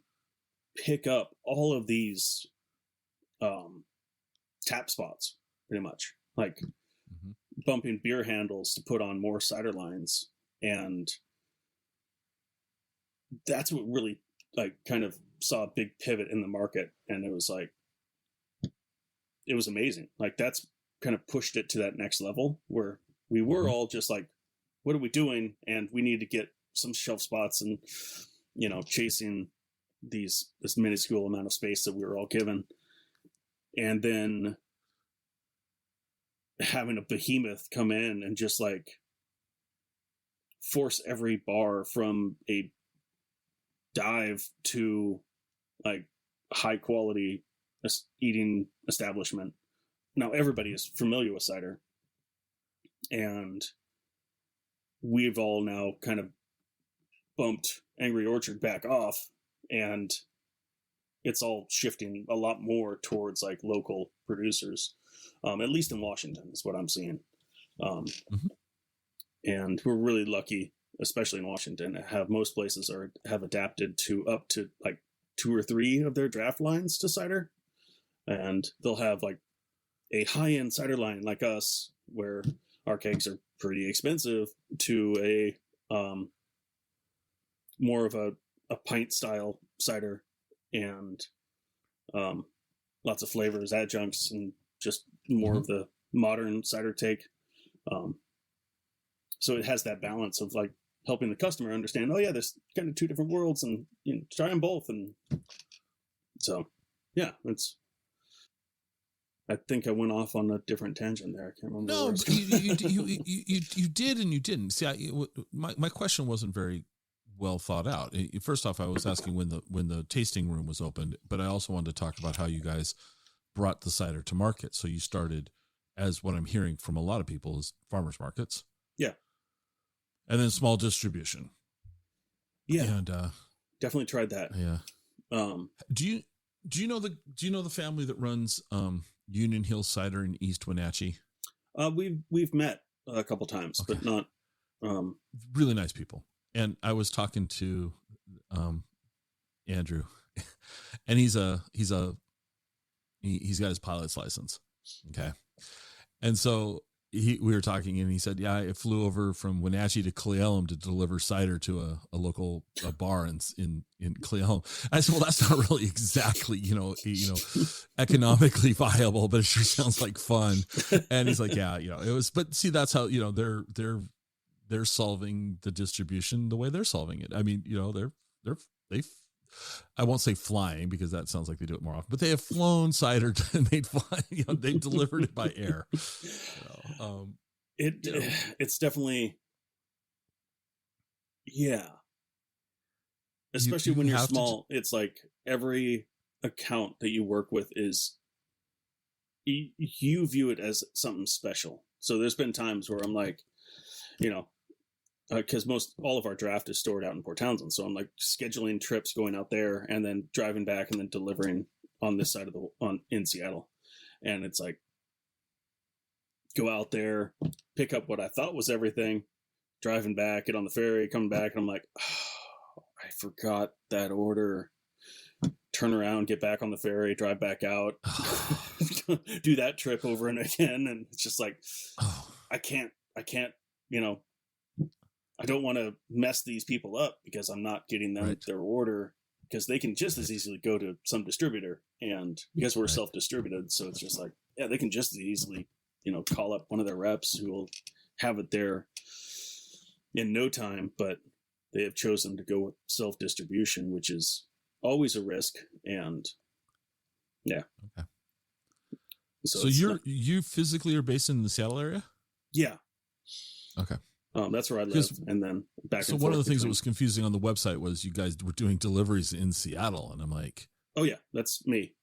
pick up all of these tap spots, pretty much, like bumping beer handles to put on more cider lines. And that's what really like kind of saw a big pivot in the market. And it was like, it was amazing. Like that's kind of pushed it to that next level where we were all just like, what are we doing? And we need to get some shelf spots and, chasing this minuscule amount of space that we were all given. And then having a behemoth come in and just like force every bar from a dive to like high quality eating establishment. Now everybody is familiar with cider, and we've all now kind of bumped Angry Orchard back off, and it's all shifting a lot more towards like local producers, at least in Washington is what I'm seeing. And we're really lucky, especially in Washington, to have most places have adapted to up to like 2 or 3 of their draft lines to cider. And they'll have like a high-end cider line like us, where our kegs are pretty expensive, to a more of a pint style cider, and lots of flavors, adjuncts, and just more of the modern cider take. So it has that balance of like helping the customer understand, oh yeah, there's kind of 2 different worlds, and try them both. And so, yeah, I think I went off on a different tangent there. I can't remember. No, you did and you didn't. See, my question wasn't very well thought out. First off, I was asking when the tasting room was opened, but I also wanted to talk about how you guys brought the cider to market. So you started, as what I'm hearing from a lot of people, is farmers markets. Yeah. And then small distribution. Yeah. And definitely tried that. Yeah. Do you know the family that runs Union Hill Cider in East Wenatchee? We've met a couple times, Okay. but not. Really nice people. And I was talking to Andrew, and he's got his pilot's license. Okay. And so we were talking, and he said, yeah, I flew over from Wenatchee to Cle Elum to deliver cider to a local bar in Cle Elum. I said, well, that's not really exactly, economically viable, but it sure sounds like fun. And he's like, yeah, it was, but see, that's how, they're solving the distribution the way they're solving it. I mean, I won't say flying because that sounds like they do it more often, but they have flown cider and they've delivered it by air. It's definitely, yeah. Especially when you're small, it's like every account that you work with is, you view it as something special. So there's been times where I'm like, because all of our draft is stored out in Port Townsend. So I'm like scheduling trips going out there and then driving back and then delivering on this side of in Seattle. And it's like, go out there, pick up what I thought was everything, driving back, get on the ferry, coming back. And I'm like, oh, I forgot that order. Turn around, get back on the ferry, drive back out, do that trip over and again. And it's just like, I can't, I don't want to mess these people up because I'm not getting them their order, because they can just as easily go to some distributor, and because we're self-distributed. So it's just like, yeah, they can just as easily, call up one of their reps who will have it there in no time, but they have chosen to go with self-distribution, which is always a risk. And yeah. Okay. So you physically are based in the Seattle area? Yeah. Okay. That's where I live, and then back. So one of the things that was confusing on the website was you guys were doing deliveries in Seattle, and I'm like, oh yeah, that's me.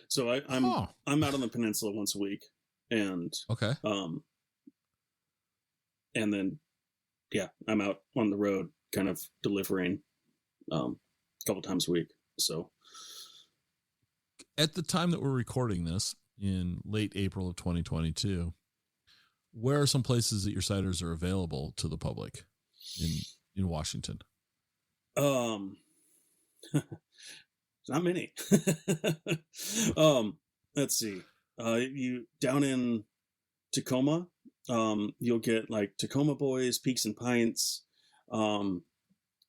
So I'm out on the peninsula once a week, and okay, and then I'm out on the road, kind of delivering, a couple times a week. So at the time that we're recording this in late April of 2022. Where are some places that your ciders are available to the public in Washington? Not many. Let's see. You down in Tacoma, you'll get like Tacoma Boys, Peaks and Pints, and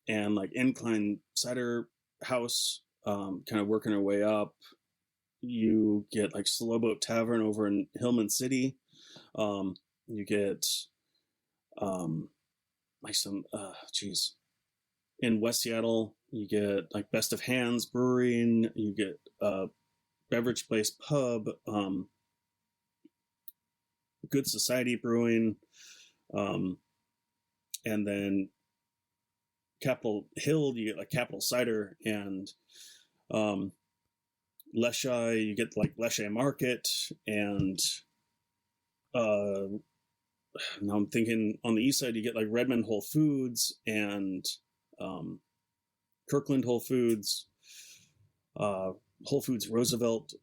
like Incline Cider House, kind of working our way up. You get like Slowboat Tavern over in Hillman City. You get, like some, in West Seattle, you get like Best of Hands Brewing, you get, Beverage Place Pub, Good Society Brewing, and then Capitol Hill, you get like Capitol Cider, and, Leschi, you get like Leschi Market, and, now I'm thinking on the east side, you get like Redmond Whole Foods and Kirkland Whole Foods, Whole Foods Roosevelt.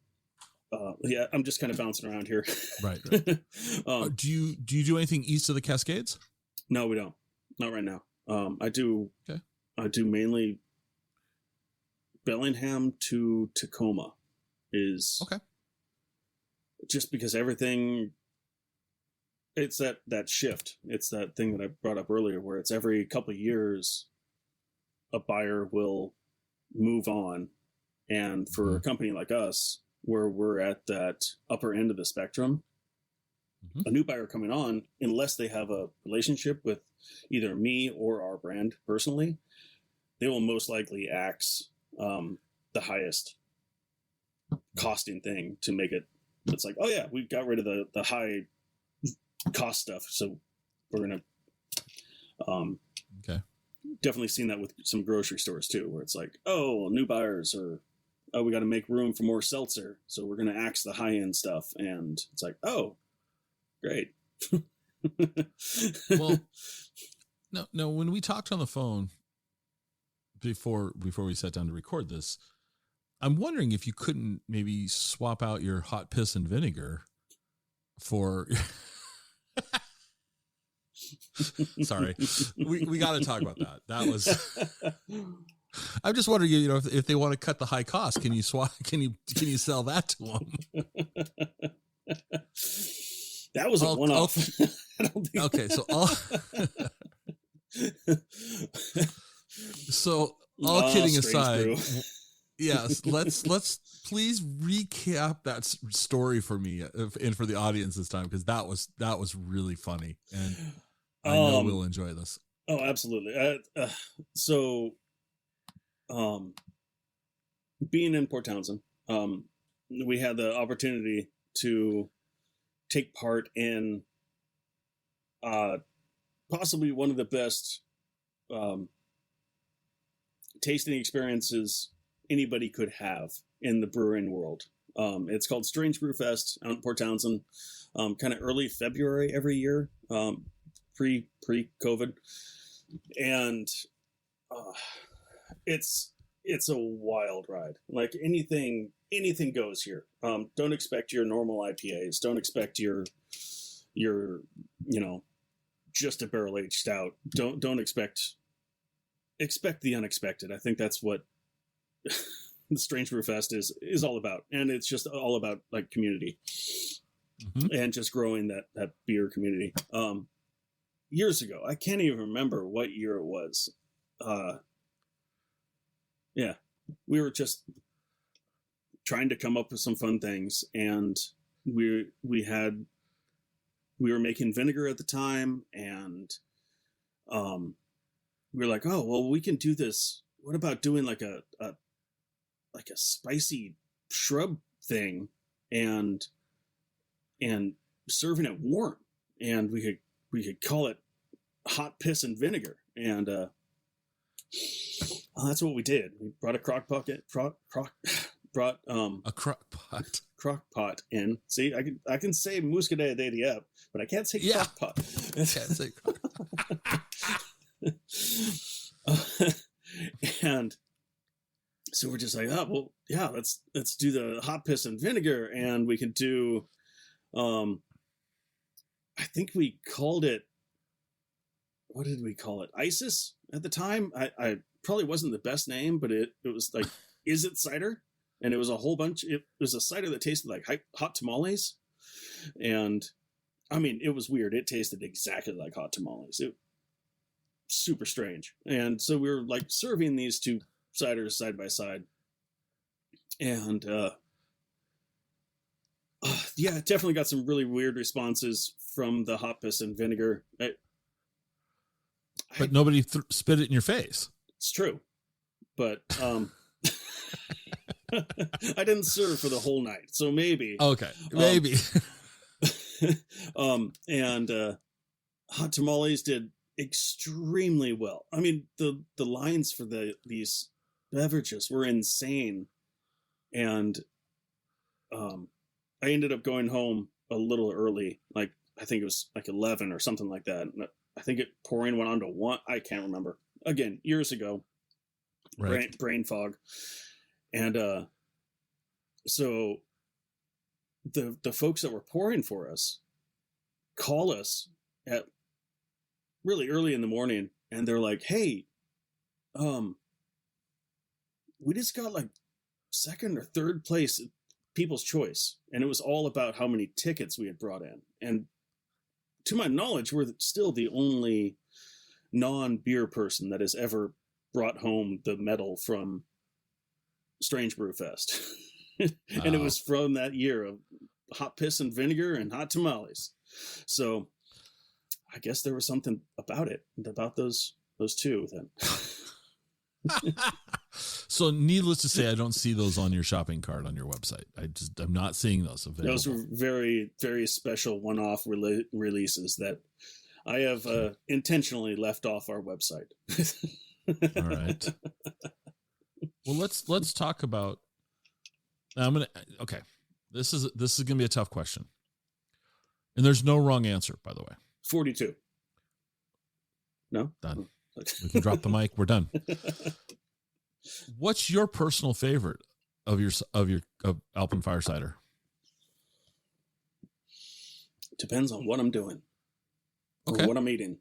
Yeah, I'm just kind of bouncing around here. Right. Do you do anything east of the Cascades? No, we don't. Not right now. I do. Okay. I do mainly Bellingham to Tacoma. Is okay. Just because everything. It's that shift. It's that thing that I brought up earlier, where it's every couple of years, a buyer will move on, and for a company like us, where we're at that upper end of the spectrum, a new buyer coming on, unless they have a relationship with either me or our brand personally, they will most likely axe the highest costing thing to make it. It's like, oh yeah, we got rid of the high cost stuff, so we're gonna okay. Definitely seen that with some grocery stores too, where it's like, oh, new buyers, or oh, we got to make room for more seltzer, so we're gonna axe the high end stuff, and it's like, oh, great. Well, no. When we talked on the phone before we sat down to record this, I'm wondering if you couldn't maybe swap out your hot piss and vinegar for. Sorry, we got to talk about that. That was. I'm just wondering, if they want to cut the high cost, can you swap? Can you sell that to them? That was a one-off. Okay, so all kidding aside, yes, let's please recap that story for me and for the audience this time, because that was really funny, and I know we'll enjoy this. Oh, absolutely. Being in Port Townsend, we had the opportunity to take part in possibly one of the best tasting experiences anybody could have in the brewing world. It's called Strange Brew Fest out in Port Townsend, kind of early February every year, pre-COVID, and it's a wild ride. Like anything goes here. Don't expect your normal IPAs. Don't expect your just a barrel aged stout. Don't expect the unexpected. I think that's what the Strange Brew Fest is all about, and it's just all about like community, and just growing that beer community. Years ago, I can't even remember what year it was. Yeah, we were just trying to come up with some fun things, and we were making vinegar at the time, and we were like, oh well, we can do this. What about doing like a spicy shrub thing, and serving it warm, and we could call it hot piss and vinegar, and that's what we did. We brought a crock pot in. See, I can say Muscadet d'Adiep, but I can't say crock pot. Can't say crock pot. And so we're just like, oh well, yeah, let's do the hot piss and vinegar, and we can do. I think we called it. What did we call it? ISIS at the time. I probably wasn't the best name, but it was like, is it cider? And it was a whole bunch. It was a cider that tasted like hot tamales, and I mean, it was weird. It tasted exactly like hot tamales. It super strange. And so we were like serving these two ciders side by side, and yeah, definitely got some really weird responses from the hot piss and vinegar. But nobody spit it in your face. It's true, but I didn't serve for the whole night, so maybe. Okay, maybe. And hot tamales did extremely well. I mean, the lines for these beverages were insane, and I ended up going home a little early. Like I think it was like 11 or something like that. And I think pouring went on to 1. I can't remember. Again, years ago. Right. Brain fog. And so the folks that were pouring for us call us at really early in the morning, and they're like, hey, we just got like second or third place at People's Choice, and it was all about how many tickets we had brought in. And to my knowledge, we're still the only non-beer person that has ever brought home the medal from Strange Brew Fest. And it was from that year of hot piss and vinegar and hot tamales. So I guess there was something about it, about those two then. So needless to say, I don't see those on your shopping cart on your website. I'm not seeing those available. Those were very, very special one-off releases that I have intentionally left off our website. All right. Well, let's talk about. Okay. This is gonna be a tough question, and there's no wrong answer, by the way. 42. No, done. We can drop the mic. We're done. What's your personal favorite of Alpenfire cider? Depends on what I'm doing. Okay. Or what I'm eating.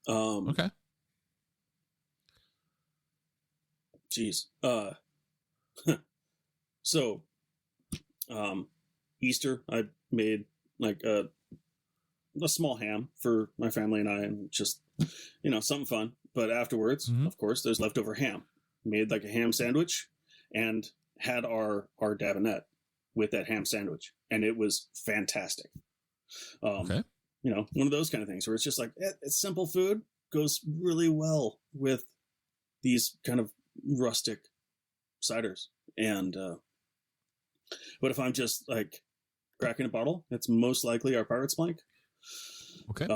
Okay. Geez. So, Easter, I made like a small ham for my family and I, and just, something fun. But afterwards, of course, there's leftover ham. Made like a ham sandwich and had our dabinette with that ham sandwich. And it was fantastic. Okay. One of those kind of things where it's just like, it's simple food, goes really well with these kind of rustic ciders. And, but if I'm just like cracking a bottle, it's most likely our Pirate's Plank. Okay.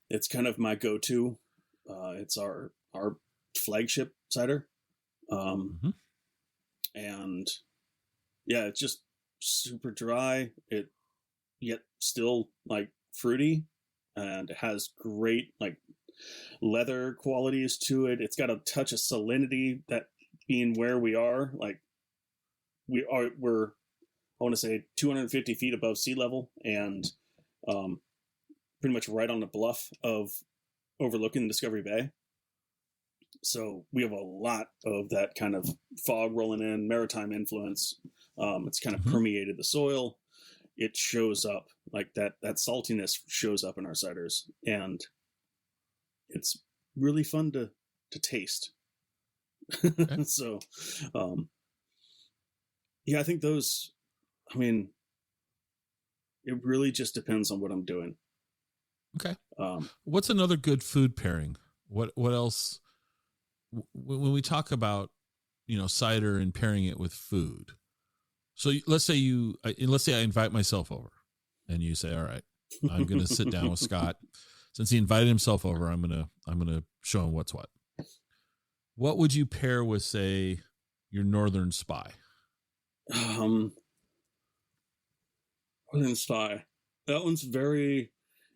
It's kind of my go-to. It's our flagship cider. And yeah, it's just super dry. It yet still like fruity, and it has great like leather qualities to it. It's got a touch of salinity, that being where we are, like we're I want to say 250 feet above sea level, and pretty much right on the bluff of overlooking Discovery Bay. So we have a lot of that kind of fog rolling in, maritime influence. It's kind of permeated the soil. It shows up like that saltiness shows up in our ciders, and it's really fun to taste. Okay. So, yeah, I think those, it really just depends on what I'm doing. Okay. What's another good food pairing? What else? When we talk about, cider and pairing it with food. So let's say I invite myself over, and you say, all right, I'm going to sit down with Scott. Since he invited himself over, I'm going to show him what's what. What would you pair with, say, your Northern Spy? Northern Spy. That one's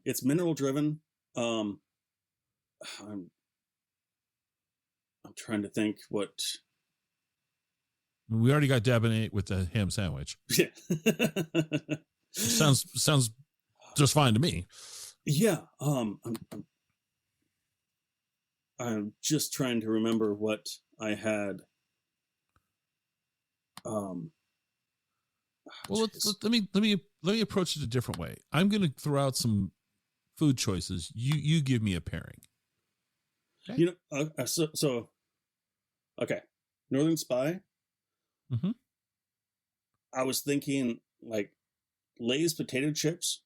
it's mineral driven. I'm trying to think what. We already got Dabinate with the ham sandwich. Yeah. sounds just fine to me. Yeah. I'm just trying to remember what I had. Well, let me approach it a different way. I'm going to throw out some food choices. You give me a pairing. Okay? Okay, Northern Spy. Mm-hmm. I was thinking like Lay's potato chips,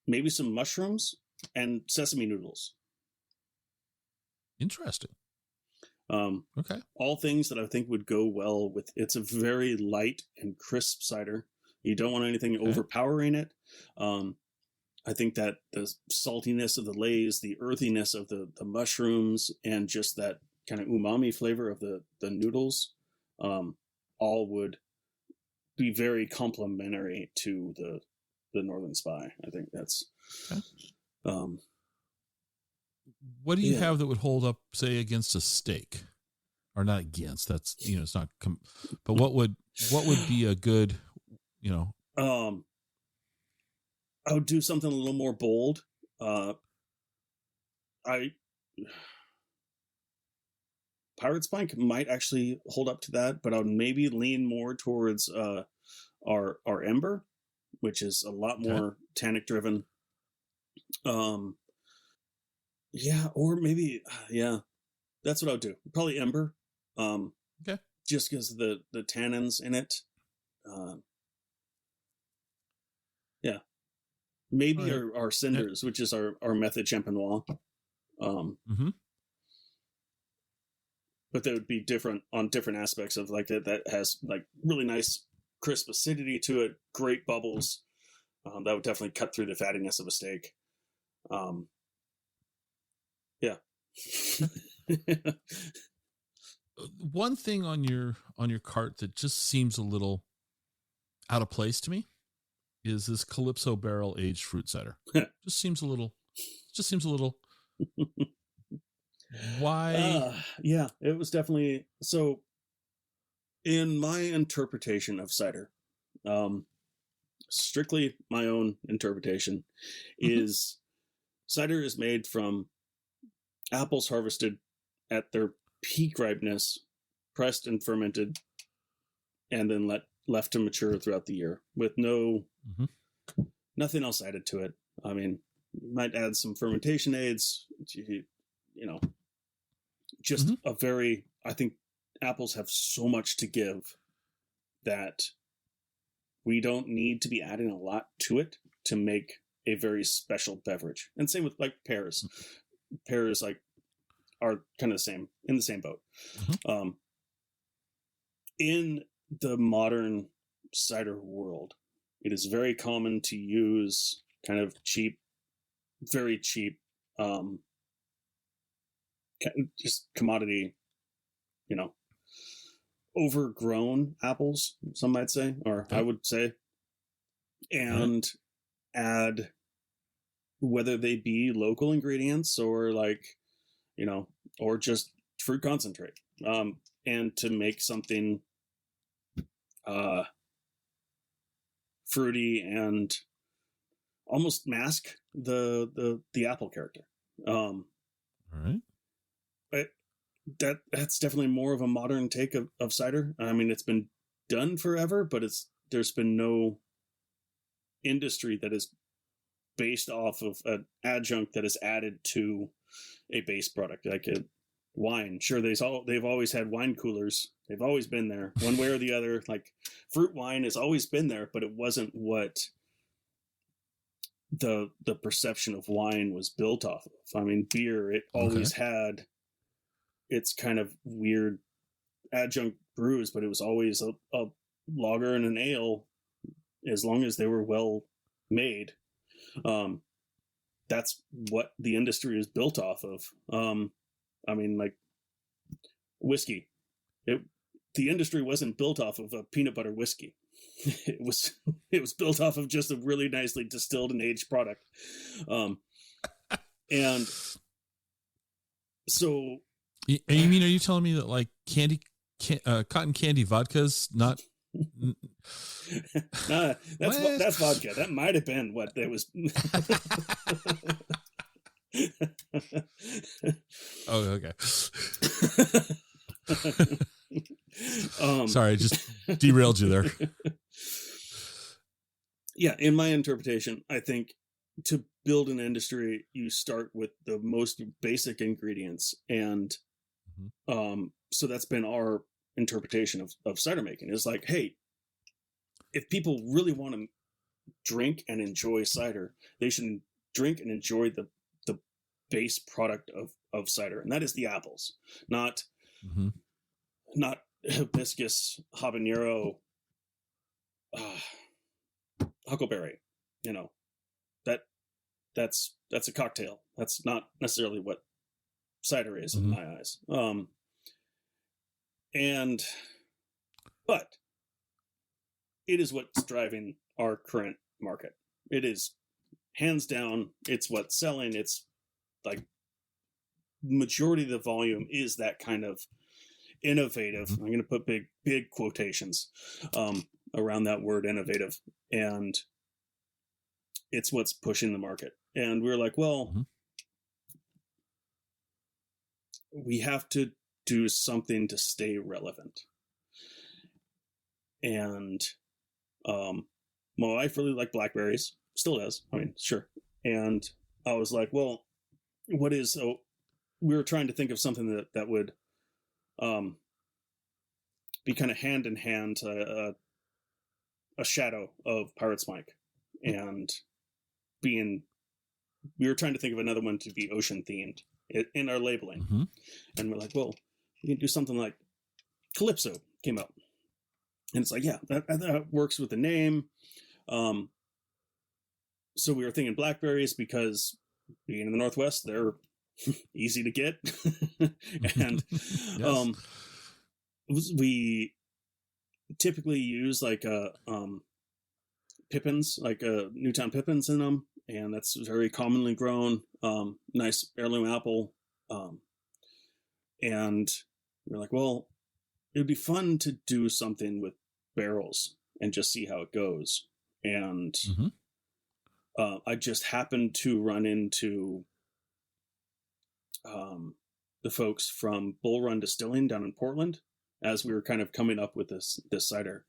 maybe some mushrooms, and sesame noodles. Interesting. Okay. All things that I think would go well with. It's a very light and crisp cider. You don't want anything overpowering it. I think that the saltiness of the Lay's, the earthiness of the mushrooms, and just that kind of umami flavor of the noodles, all would be very complementary to the Northern Spy. I think that's. Okay. What do you have that would hold up, say, against a steak, or not against? That's it's not. But what would be a good, I would do something a little more bold. Pirate's Plank might actually hold up to that, but I would maybe lean more towards our Ember, which is a lot more tannic driven. Yeah, or maybe that's what I would do. Probably Ember. Okay. Just because of the tannins in it. Yeah. Maybe our Cinders, which is our Method Champenois. But they would be different on different aspects of like that has like really nice crisp acidity to it, great bubbles. That would definitely cut through the fattiness of a steak. Yeah. One thing on your cart that just seems a little out of place to me is this Calypso barrel aged fruit cider. Just seems a little. Why? Yeah, it was definitely so. in my interpretation of cider, strictly my own interpretation, is cider is made from apples harvested at their peak ripeness, pressed and fermented, and then left to mature throughout the year with nothing else added to it. I mean, you might add some fermentation aids, just I think apples have so much to give that we don't need to be adding a lot to it to make a very special beverage. And same with like pears. Pears are kind of in the same boat. In the modern cider world, it is very common to use kind of very cheap, just commodity, overgrown apples, some might say, or I would say, and add, whether they be local ingredients or or just fruit concentrate, and to make something fruity and almost mask the apple character. All right. But that's definitely more of a modern take of cider. I mean, it's been done forever, but there's been no industry that is based off of an adjunct that is added to a base product, like a wine. Sure, they've always had wine coolers. They've always been there, one way or the other. Like fruit wine has always been there, but it wasn't what the perception of wine was built off of. I mean, beer, it always had its kind of weird adjunct brews, but it was always a lager and an ale, as long as they were well made. That's what the industry is built off of. I mean, like whiskey, the industry wasn't built off of a peanut butter whiskey. It was built off of just a really nicely distilled and aged product. And so, you mean, are you telling me that like cotton candy vodka's not? Nah, that's vodka. That might have been what it was. Oh, okay. Sorry, I just derailed you there. Yeah, in my interpretation, I think to build an industry, you start with the most basic ingredients, and so that's been our interpretation of cider making. Is like, hey, if people really want to drink and enjoy cider, they should drink and enjoy the base product of cider, and that is the apples, not hibiscus, habanero, huckleberry. That's a cocktail. That's not necessarily what cider is in my eyes. But it is what's driving our current market. It is hands down. It's what's selling. It's like majority of the volume is that kind of innovative. I'm going to put big quotations around that word, innovative, and it's what's pushing the market. And we're like, well, we have to do something to stay relevant. And my wife really liked blackberries, still does. I mean, sure. And I was like, well, we were trying to think of something that would be kind of hand in hand, a shadow of Pirate's Mike, and we were trying to think of another one to be ocean themed in our labeling. And we're like, well, we can do something like Calypso came up. And it's like, yeah, that works with the name. So we were thinking blackberries because being in the Northwest, they're easy to get. And we typically use like pippins, like Newtown pippins in them. And that's very commonly grown, nice heirloom apple. And we're like, well, it'd be fun to do something with barrels and just see how it goes. And I just happened to run into the folks from Bull Run Distilling down in Portland as we were kind of coming up with this cider,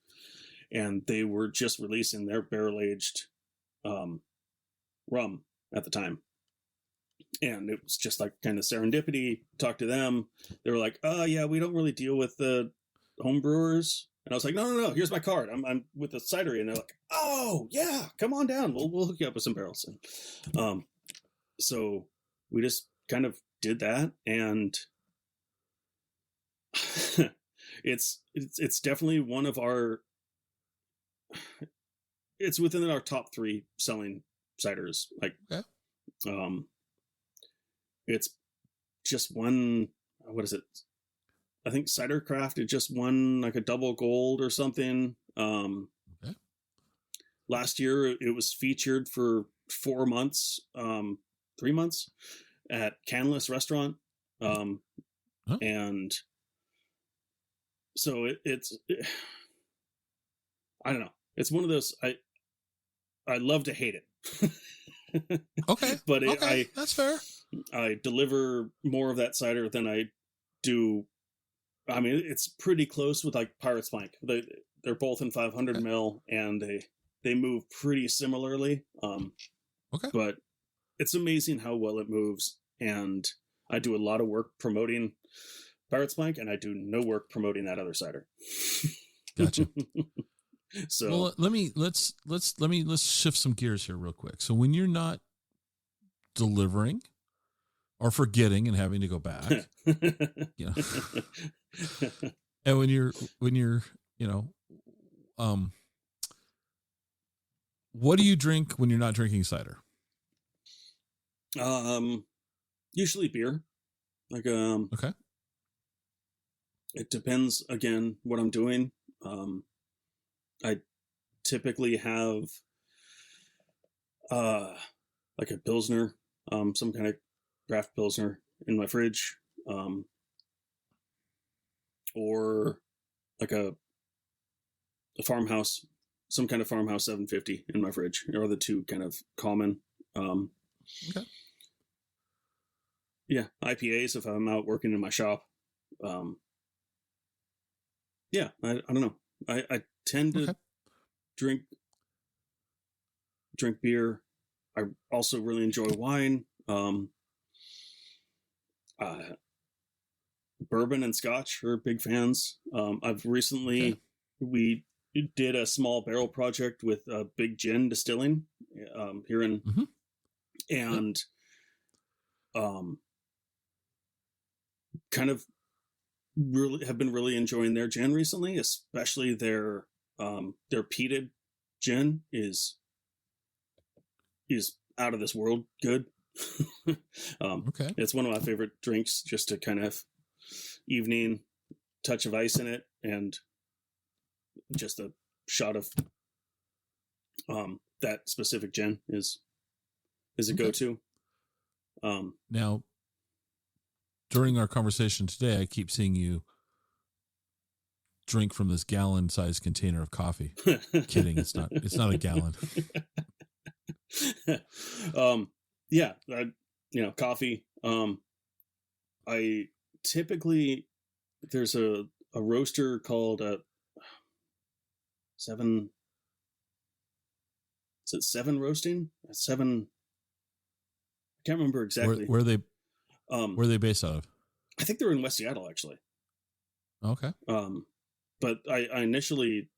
and they were just releasing their barrel aged rum at the time. And it was just like kind of serendipity. Talked to them. They were like, "Oh yeah, we don't really deal with the home brewers." And I was like, "No. Here's my card. I'm with the cidery." And they're like, "Oh yeah, come on down. We'll hook you up with some barrels." And so we just kind of did that, and it's definitely one of our. It's within our top 3 selling ciders. Like, okay. It's just won, what is it? I think Cider Craft, it just won like a double gold or something. Okay. Last year, it was featured for 4 months, 3 months at Canless Restaurant. And so it's I don't know. It's one of those, I love to hate it. Okay. But that's fair. I deliver more of that cider than I do. I mean, it's pretty close with like Pirate's Plank. They're both in 500 mil, and they move pretty similarly. Okay. But it's amazing how well it moves, and I do a lot of work promoting Pirate's Plank, and I do no work promoting that other cider. Gotcha. So well, let's shift some gears here real quick. So when you're not delivering or forgetting and having to go back, you know, and when you're, you know, what do you drink when you're not drinking cider? Usually beer. Like, okay. It depends again what I'm doing. I typically have like a Pilsner, some kind of craft Pilsner in my fridge, or like a farmhouse, some kind of farmhouse 750 in my fridge, are the two kind of common. Okay. Yeah, IPAs if I'm out working in my shop. Yeah, I don't know. I tend to drink beer. I also really enjoy wine. Bourbon and Scotch are big fans. I've recently, we did a small barrel project with Big Gin Distilling here in, and kind of really have been really enjoying their gin recently, especially their peated gin is out of this world good. It's one of my favorite drinks, just to kind of evening touch of ice in it and just a shot of that specific gin is a go-to. Now, during our conversation today, I keep seeing you drink from this gallon-sized container of coffee. Kidding, it's not a gallon. Yeah, coffee. I typically, there's a roaster called Seven. Is it Seven Roasting? Seven. I can't remember exactly. Where are they based out of? I think they're in West Seattle, actually. Okay. But I initially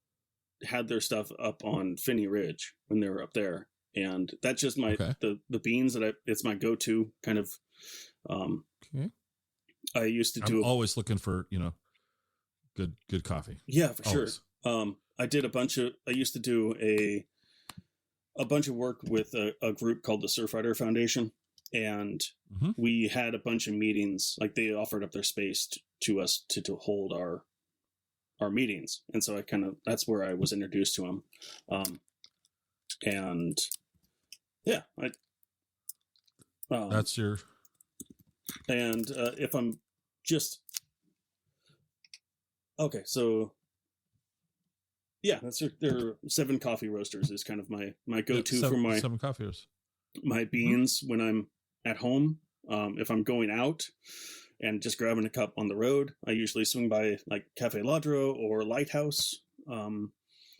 had their stuff up on Finney Ridge when they were up there, and that's just my the beans that it's my go-to kind of. I used to do. I'm always looking for good coffee. Yeah, for always. Sure. I used to do a bunch of work with a group called the Surfrider Foundation, and we had a bunch of meetings. Like, they offered up their space to us to hold our meetings, and so that's where I was introduced to them. And yeah, that's your. And if I'm just Okay, so yeah, that's their 7 coffee roasters is kind of my go-to for my 7 coffee roasters. My beans when I'm at home. If I'm going out and just grabbing a cup on the road, I usually swing by like Cafe Ladro or Lighthouse,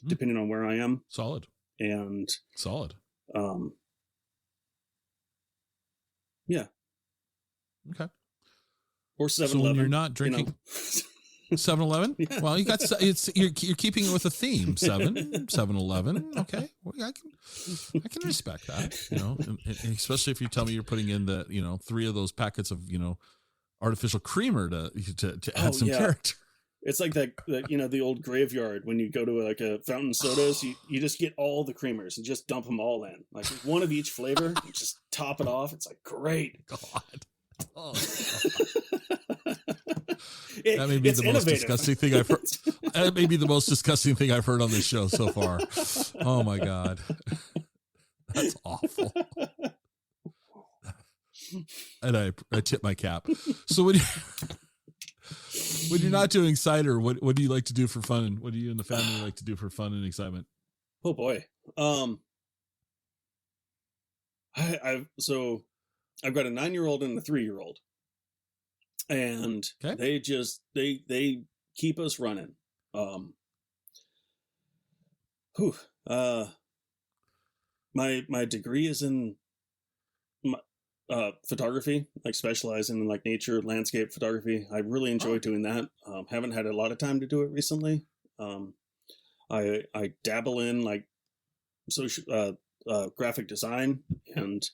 depending on where I am. Solid. And solid. Yeah. Okay. Or 7-Eleven. So when you're not drinking 7-Eleven? Yeah. Well, you're keeping it with a theme. 7-Eleven. Okay. Well, I can respect that, and especially if you tell me you're putting in the, 3 of those packets of, artificial creamer to add some character. It's like that, the old graveyard when you go to like a fountain sodas, you just get all the creamers and just dump them all in, like one of each flavor, and just top it off. It's like, great. God. Oh. That may be the most disgusting thing I've heard. That may be the most disgusting thing I've heard on this show so far. Oh my God. That's awful. And I tip my cap. So when you're not doing cider, what do you like to do for fun? What do you and the family like to do for fun and excitement? Oh boy. I've got a 9-year-old and a 3-year-old, and they keep us running. My degree is in photography, like specializing in like nature, landscape photography. I really enjoy doing that. Haven't had a lot of time to do it recently. I dabble in like social graphic design, and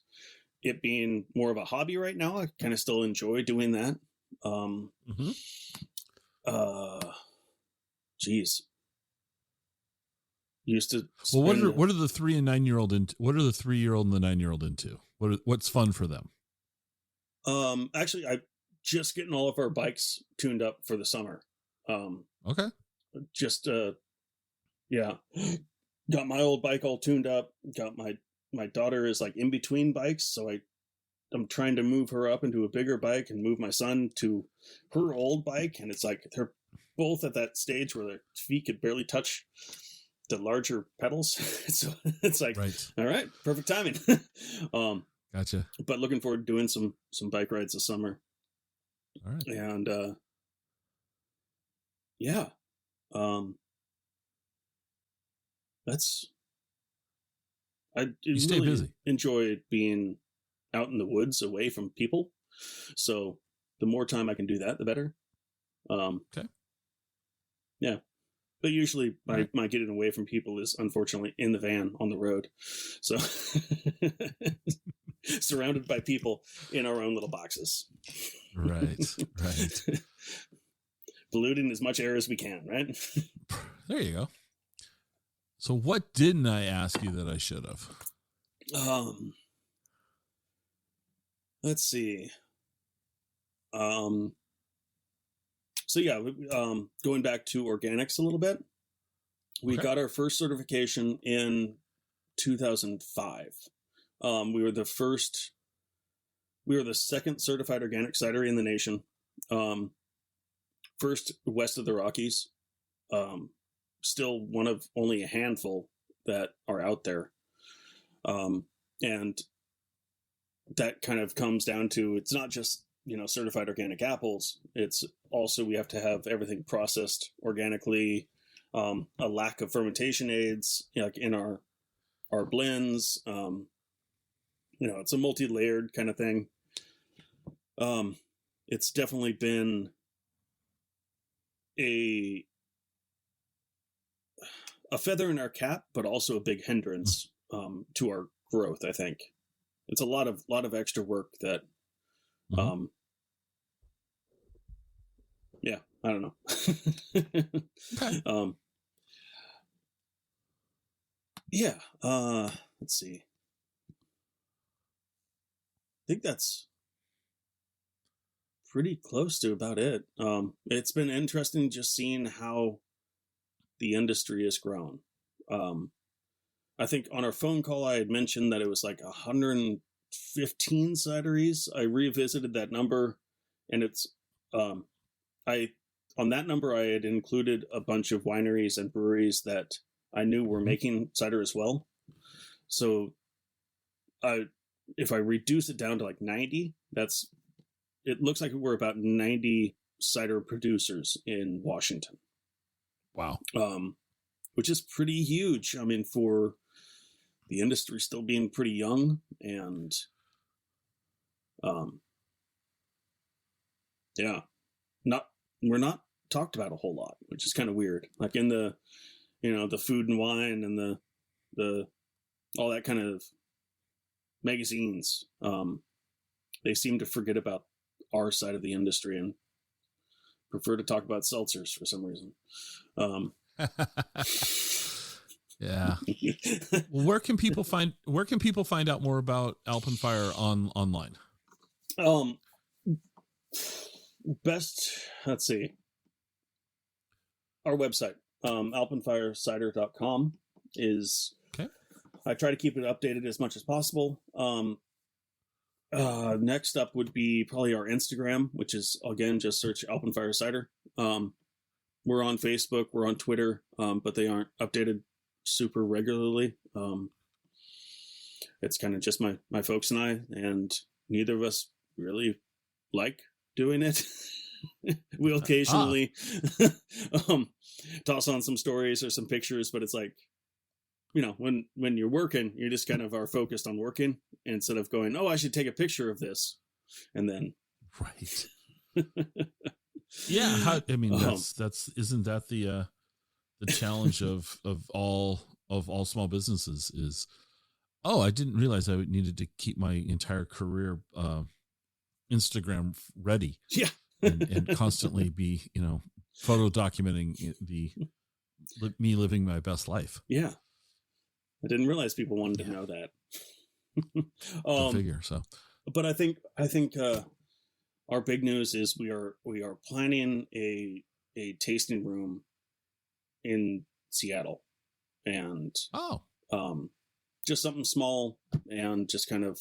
it being more of a hobby right now, I kind of still enjoy doing that. Geez. Used to. Well, what are the 3 and 9-year-old into? What are the 3-year-old and the 9-year-old into? What's fun for them? Actually, I'm just getting all of our bikes tuned up for the summer. Okay. Just yeah, got my old bike all tuned up. Got my daughter is like in between bikes, so I'm trying to move her up into a bigger bike and move my son to her old bike, and it's like they're both at that stage where their feet could barely touch the larger pedals. So it's like, right. All right, perfect timing. Gotcha. But looking forward to doing some bike rides this summer. All right. And yeah. You stay really busy. Enjoy being out in the woods away from people. So the more time I can do that, the better. Okay. Yeah. But usually my getting away from people is unfortunately in the van on the road. So surrounded by people in our own little boxes. Right. Polluting as much air as we can, right? There you go. So what didn't I ask you that I should have? Let's see. So yeah, going back to organics a little bit, we got our first certification in 2005. We were the second certified organic cidery in the nation. First west of the Rockies. Still one of only a handful that are out there. And that kind of comes down to, it's not just, certified organic apples. It's also, we have to have everything processed organically, a lack of fermentation aids, like in our blends. It's a multi-layered kind of thing. It's definitely been a feather in our cap, but also a big hindrance to our growth. I think it's a lot of extra work that, yeah, I don't know. Okay. Yeah. Let's see. I think that's pretty close to about it. It's been interesting just seeing how the industry has grown. I think on our phone call, I had mentioned that it was like 115 cideries. I revisited that number, and it's, I on that number, I had included a bunch of wineries and breweries that I knew were making cider as well. So if I reduce it down to like 90, it looks like we're about 90 cider producers in Washington. Wow. Which is pretty huge. I mean, for the industry still being pretty young, and we're not talked about a whole lot, which is kind of weird. Like in the, the food and wine and the all that kind of magazines, they seem to forget about our side of the industry and prefer to talk about seltzers for some reason. Yeah. Well, where can people find out more about Alpenfire online? Let's see. Our website, alpenfirecider.com is okay. I try to keep it updated as much as possible. Next up would be probably our Instagram, which is, again, just search Alpenfire Cider. We're on Facebook, we're on Twitter, but they aren't updated super regularly. It's kind of just my folks and I, and neither of us really like doing it. We'll occasionally toss on some stories or some pictures, but it's like, when you're working, you just kind of are focused on working instead of going, oh, I should take a picture of this. And then. Right. Yeah. That's isn't that the challenge of all small businesses is, I didn't realize I needed to keep my entire career, Instagram ready. Yeah. and constantly be, photo documenting me living my best life. Yeah. I didn't realize people wanted to know that. I figure so. But I think our big news is we are planning a tasting room in Seattle, and just something small and just kind of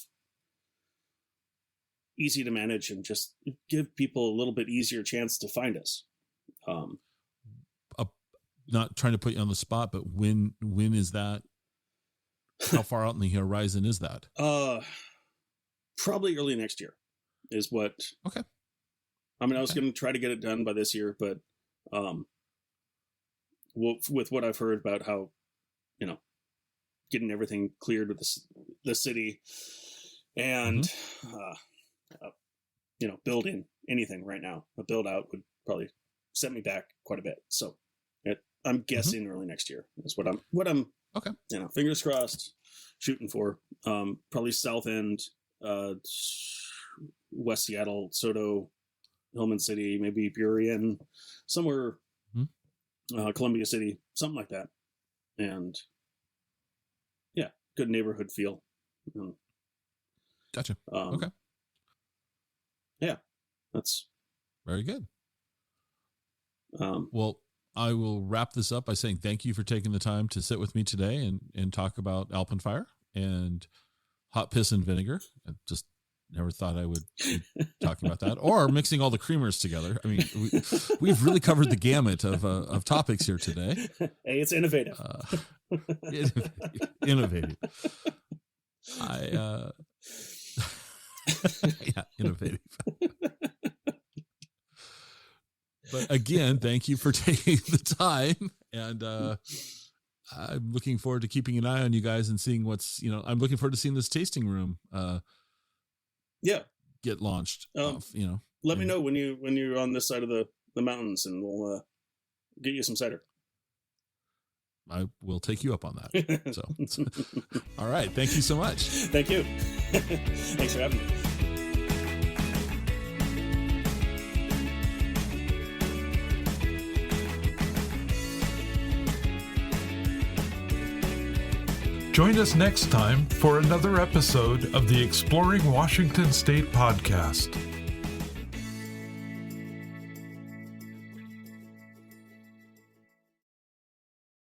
easy to manage, and just give people a little bit easier chance to find us. Not trying to put you on the spot, but when is that? How far out in the horizon is that? Probably early next year is what. Okay. I mean, I was going to try to get it done by this year, but with what I've heard about how, getting everything cleared with the city and, building anything right now, a build out would probably set me back quite a bit. So I'm guessing early next year is what I'm okay. Fingers crossed, shooting for. Probably South End, West Seattle, Soto, Hillman City, maybe Burien, somewhere, Columbia City, something like that. And good neighborhood feel. Gotcha. Okay. Yeah, that's very good. Well, I will wrap this up by saying thank you for taking the time to sit with me today and talk about Alpenfire and hot piss and vinegar. I just never thought I would be talking about that, or mixing all the creamers together. I mean, we've really covered the gamut of topics here today. Hey, it's innovative. Innovative. Innovative. But again, thank you for taking the time, and I'm looking forward to keeping an eye on you guys and seeing I'm looking forward to seeing this tasting room get launched. Let me know when you're on this side of the mountains, and we'll get you some cider. I will take you up on that. So, all right. Thank you so much. Thank you. Thanks for having me. Join us next time for another episode of the Exploring Washington State podcast.